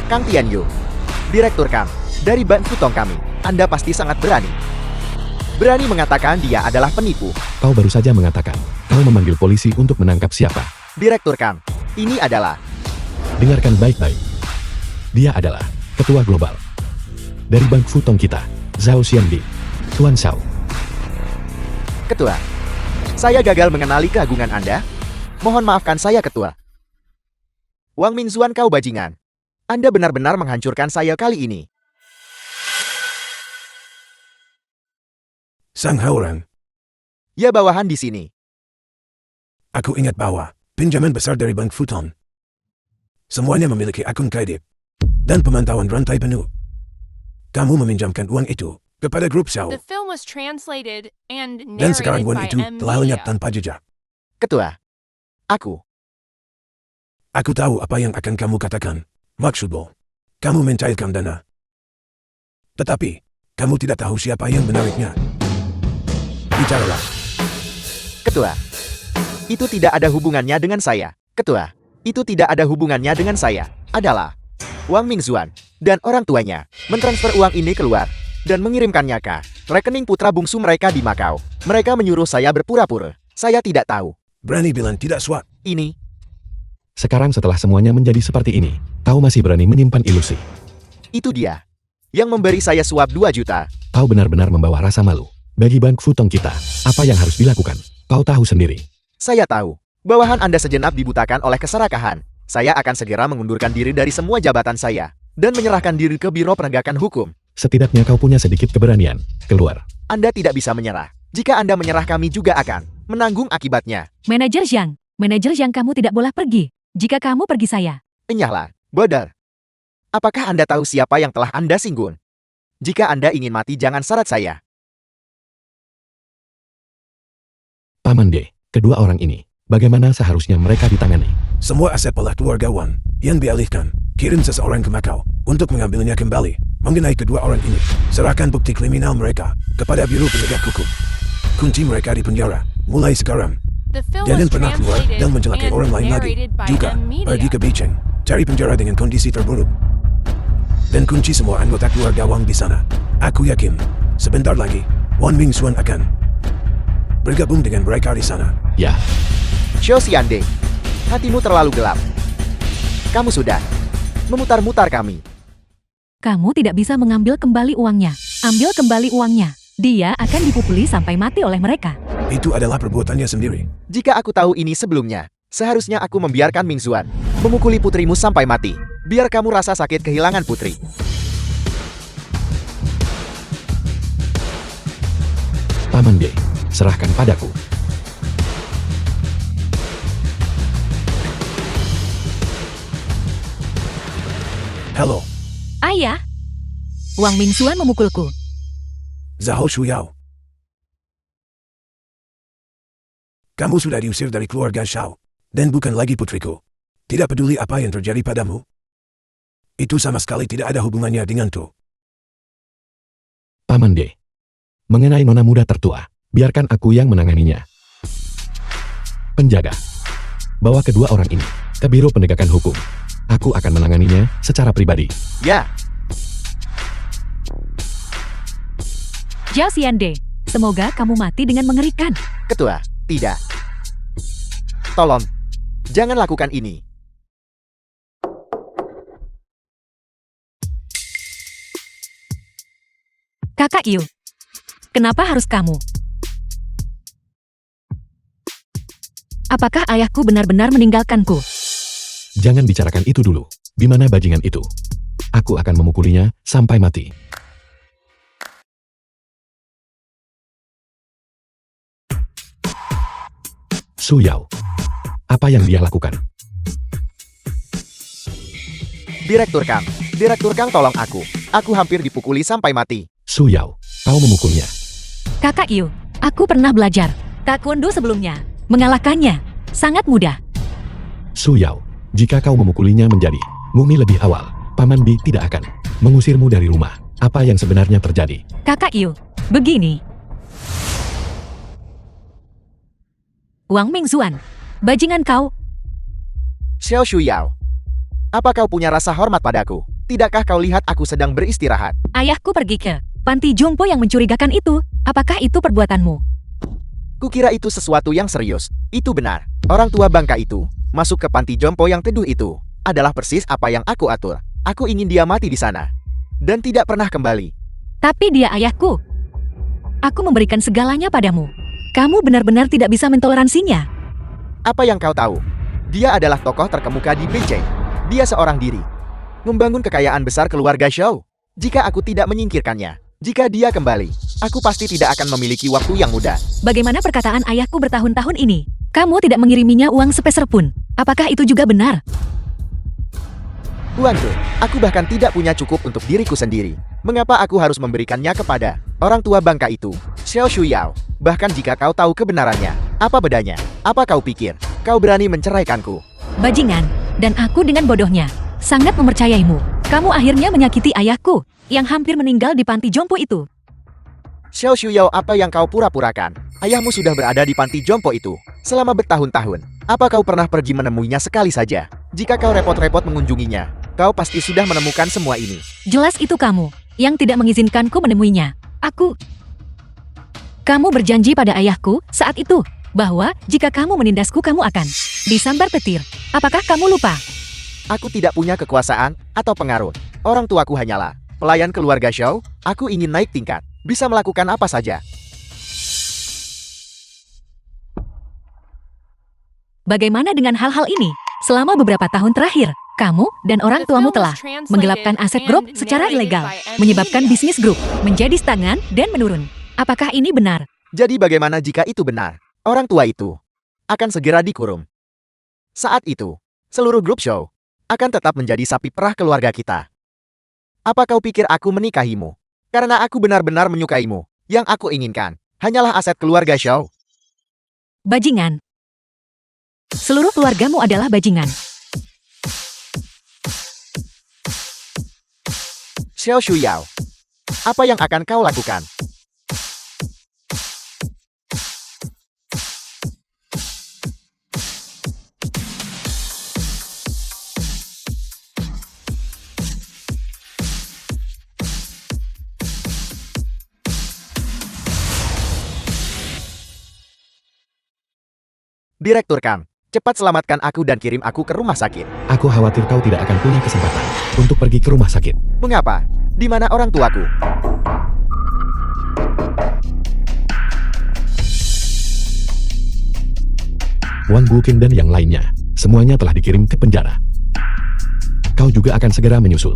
Kang Tianyu. Direktur Kam, dari Bank Futong kami. Anda pasti sangat berani. Berani mengatakan dia adalah penipu.
Kau baru saja mengatakan, kau memanggil polisi untuk menangkap siapa.
Direktur Kam, ini adalah
Dengarkan baik-baik. Dia adalah ketua global. Dari Bank Futong kita, Zhao Xianbi. Tuan Zhao.
ketua. Saya gagal mengenali keagungan Anda. Mohon maafkan saya, ketua. Wang Mingzuan, kau bajingan. Anda benar-benar menghancurkan saya kali ini.
Sang Haoran,
Ya, bawahan di sini.
aku ingat bahwa pinjaman besar dari Bank Futon semuanya memiliki akun kredit dan pemantauan rantai penuh. Kamu meminjamkan uang itu kepada grup Xiao,
The film was translated and
dan sekarang
narrated
uang
by
itu
M.
telah lenyap
Media.
tanpa jejak.
Ketua.
Aku tahu apa yang akan kamu katakan. Maksudmu, kamu mencairkan dana. Tetapi, kamu tidak tahu siapa yang menariknya. Bicaralah.
Ketua. Itu tidak ada hubungannya dengan saya. Ketua. Itu tidak ada hubungannya dengan saya. Adalah Wang Mingzuan dan orang tuanya mentransfer uang ini keluar dan mengirimkannya ke rekening putra bungsu mereka di Makau. Mereka menyuruh saya berpura-pura. Saya tidak tahu.
Berani bilang tidak swat.
Ini
Sekarang setelah semuanya menjadi seperti ini, kau masih berani menyimpan ilusi.
itu dia yang memberi saya suap 2 juta.
Kau benar-benar membawa rasa malu. Bagi Bank Futong kita, apa yang harus dilakukan? Kau tahu sendiri.
Saya tahu. Bawahan Anda sejenak dibutakan oleh keserakahan. Saya akan segera mengundurkan diri dari semua jabatan saya dan menyerahkan diri ke Biro Penegakan Hukum.
Setidaknya kau punya sedikit keberanian. Keluar.
Anda tidak bisa menyerah. Jika Anda menyerah, kami juga akan menanggung akibatnya.
Manajer Zhang, kamu tidak boleh pergi. Jika kamu pergi saya.
Enyahlah, bodoh. Apakah Anda tahu siapa yang telah Anda singgung? Jika Anda ingin mati, jangan syarat saya.
Paman D, kedua orang ini, bagaimana seharusnya mereka ditangani?
Semua aset pelah keluargawan yang dialihkan, kirim seseorang ke Macau untuk mengambilnya kembali. Mengenai kedua orang ini, serahkan bukti kriminal mereka kepada Biro Penegak Hukum. Kunci mereka di penjara, mulai sekarang.
The film
Jangan
was
pernah keluar
translated
dan mencelakai
and
orang lain lagi.
narrated by
Juga,
M. Media.
pergi ke Beijing, cari penjara dengan kondisi terburuk. Dan kunci semua anggota keluarga Wang di sana. Aku yakin, sebentar lagi, Wang Mingzuan akan bergabung dengan mereka di sana.
Ya,
Xiao Xiande, hatimu terlalu gelap. Kamu sudah memutar-mutar kami.
Kamu tidak bisa mengambil kembali uangnya. Ambil kembali uangnya. Dia akan dipukuli sampai mati oleh mereka.
Itu adalah perbuatannya sendiri.
Jika aku tahu ini sebelumnya, seharusnya aku membiarkan Mingzuan memukuli putrimu sampai mati. Biar kamu rasa sakit kehilangan putri.
Paman D, serahkan padaku.
Halo,
Ayah, Wang Mingzuan memukulku.
Zhao Shuyao. Kamu sudah diusir dari keluarga Xiao, dan bukan lagi putriku. Tidak peduli apa yang terjadi padamu. Itu sama sekali tidak ada hubungannya denganku.
Paman D, mengenai nona muda tertua, Biarkan aku yang menanganinya. Penjaga, bawa kedua orang ini ke Biro Penegakan Hukum. Aku akan menanganinya secara pribadi.
Ya,
Zhao Xiande, semoga kamu mati dengan mengerikan.
Ketua, tidak. Tolong, jangan lakukan ini.
Kakak Yu, kenapa harus kamu? Apakah ayahku benar-benar meninggalkanku?
Jangan bicarakan itu dulu. Di mana bajingan itu? Aku akan memukulinya sampai mati. Su Yao, apa yang dia lakukan?
Direktur Kang tolong aku. Aku hampir dipukuli sampai mati.
Su Yao, kau memukulnya.
Kakak Yu, aku pernah belajar taekwondo sebelumnya. Mengalahkannya sangat mudah.
Su Yao, jika kau memukulinya menjadi mumi lebih awal, Paman Bi tidak akan mengusirmu dari rumah. Apa yang sebenarnya terjadi?
Kakak Yu, begini. Wang Mingzuan, bajingan kau.
Xiao Shuyao, apa kau punya rasa hormat padaku? Tidakkah kau lihat aku sedang beristirahat?
Ayahku pergi ke panti jompo yang mencurigakan itu. Apakah itu perbuatanmu?
Kukira itu sesuatu yang serius. Itu benar. Orang tua bangka itu masuk ke panti jompo yang teduh itu adalah persis apa yang aku atur. Aku ingin dia mati di sana dan tidak pernah kembali.
Tapi dia ayahku. Aku memberikan segalanya padamu. Kamu benar-benar tidak bisa mentoleransinya.
Apa yang kau tahu? Dia adalah tokoh terkemuka di Beijing. Dia seorang diri membangun kekayaan besar keluarga Shou. Jika aku tidak menyingkirkannya, jika dia kembali, aku pasti tidak akan memiliki waktu yang mudah.
Bagaimana perkataan ayahku bertahun-tahun ini? Kamu tidak mengiriminya uang sepeser pun. Apakah itu juga benar?
Uangku, aku bahkan tidak punya cukup untuk diriku sendiri. Mengapa aku harus memberikannya kepada orang tua bangka itu? Xiao Shuyao, bahkan jika kau tahu kebenarannya, apa bedanya? Apa kau pikir? Kau berani menceraikanku?
Bajingan, dan aku dengan bodohnya sangat mempercayaimu. Kamu akhirnya menyakiti ayahku yang hampir meninggal di panti jompo itu.
Xiao Shuyao, apa yang kau pura-purakan? Ayahmu sudah berada di panti jompo itu selama bertahun-tahun. Apa kau pernah pergi menemuinya sekali saja? Jika kau repot-repot mengunjunginya, kau pasti sudah menemukan semua ini.
Jelas itu kamu yang tidak mengizinkanku menemuinya. Kamu berjanji pada ayahku saat itu bahwa jika kamu menindasku kamu akan disambar petir. Apakah kamu lupa?
Aku tidak punya kekuasaan atau pengaruh. Orang tuaku hanyalah pelayan keluarga Shou. Aku ingin naik tingkat, bisa melakukan apa saja.
Bagaimana dengan hal-hal ini? Selama beberapa tahun terakhir, kamu dan orang tuamu telah menggelapkan aset grup secara ilegal, menyebabkan bisnis grup menjadi stagnan dan menurun. Apakah ini benar?
Jadi bagaimana jika itu benar? Orang tua itu akan segera dikurung. Saat itu, seluruh grup Shou akan tetap menjadi sapi perah keluarga kita. Apa kau pikir aku menikahimu? Karena aku benar-benar menyukaimu. Yang aku inginkan hanyalah aset keluarga Shou.
Bajingan. Seluruh keluargamu adalah bajingan.
Xiao Shuyao, apa yang akan kau lakukan? Direktur Kang, cepat selamatkan aku dan kirim aku ke rumah sakit.
Aku khawatir kau tidak akan punya kesempatan untuk pergi ke rumah sakit.
Mengapa? Di mana orang tuaku?
Wang Buqing dan yang lainnya, semuanya telah dikirim ke penjara. Kau juga akan segera menyusul.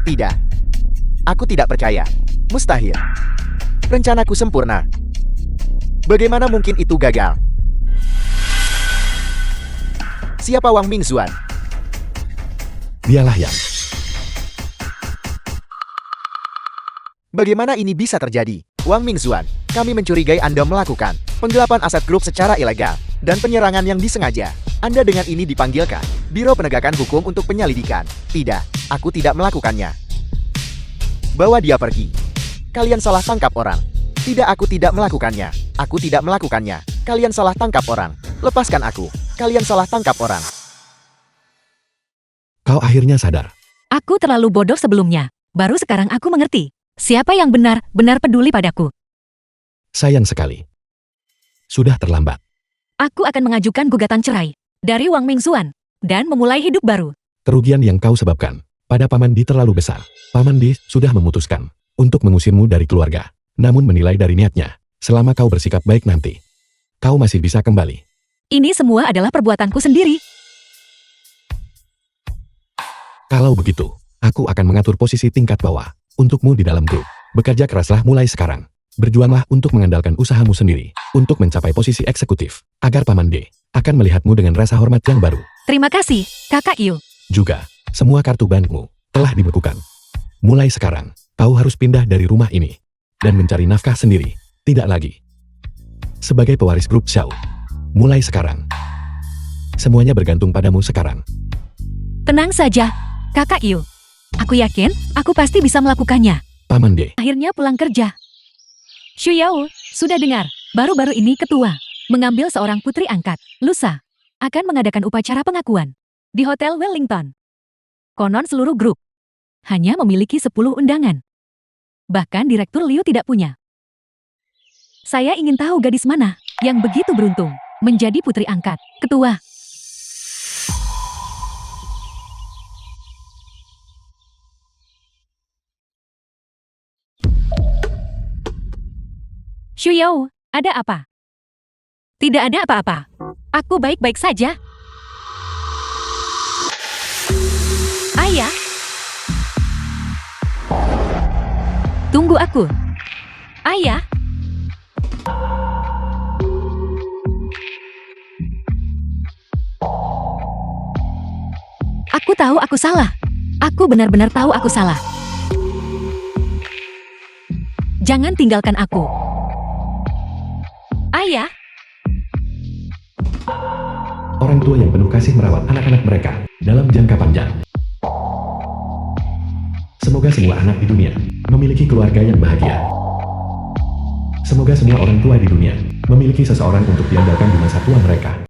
Tidak. Aku tidak percaya. Mustahil. Rencanaku sempurna. Bagaimana mungkin itu gagal? Siapa Wang Mingzuan?
Dialah yang
Bagaimana ini bisa terjadi? Wang Mingzuan, kami mencurigai Anda melakukan penggelapan aset grup secara ilegal dan penyerangan yang disengaja. Anda dengan ini dipanggilkan Biro Penegakan Hukum untuk penyelidikan. Tidak, aku tidak melakukannya. Bawa dia pergi. Kalian salah tangkap orang. Tidak, aku tidak melakukannya. Aku tidak melakukannya. Kalian salah tangkap orang. Lepaskan aku. Kalian salah tangkap orang.
Kau akhirnya sadar.
Aku terlalu bodoh sebelumnya. Baru sekarang aku mengerti. Siapa yang benar-benar peduli padaku.
Sayang sekali. Sudah terlambat.
Aku akan mengajukan gugatan cerai dari Wang Mingxuan dan memulai hidup baru.
Kerugian yang kau sebabkan pada Paman Di terlalu besar. Paman Di sudah memutuskan untuk mengusirmu dari keluarga. Namun menilai dari niatnya, selama kau bersikap baik nanti, kau masih bisa kembali.
Ini semua adalah perbuatanku sendiri.
Kalau begitu, aku akan mengatur posisi tingkat bawah untukmu di dalam grup. Bekerja keraslah mulai sekarang. Berjuanglah untuk mengandalkan usahamu sendiri untuk mencapai posisi eksekutif, agar Paman D akan melihatmu dengan rasa hormat yang baru.
Terima kasih, Kakak Yu.
Juga, semua kartu bankmu telah dibekukan. Mulai sekarang, kau harus pindah dari rumah ini dan mencari nafkah sendiri, tidak lagi sebagai pewaris grup Xiao. Mulai sekarang, semuanya bergantung padamu sekarang.
Tenang saja, Kakak Yu. Aku yakin, aku pasti bisa melakukannya.
Paman D,
Akhirnya pulang kerja. Xu Yao, sudah dengar, baru-baru ini ketua mengambil seorang putri angkat, lusa, akan mengadakan upacara pengakuan di Hotel Wellington. Konon seluruh grup hanya memiliki 10 undangan. Bahkan Direktur Liu tidak punya. Saya ingin tahu gadis mana yang begitu beruntung menjadi putri angkat, ketua. Xu Yao, ada apa? Tidak ada apa-apa. Aku baik-baik saja. Ayah. Tunggu aku. Ayah. Aku tahu aku salah. Aku benar-benar tahu aku salah. Jangan tinggalkan aku. Ayah.
orang tua yang penuh kasih merawat anak-anak mereka dalam jangka panjang. Semoga semua anak di dunia memiliki keluarga yang bahagia. Semoga semua orang tua di dunia memiliki seseorang untuk diandalkan di masa tua mereka.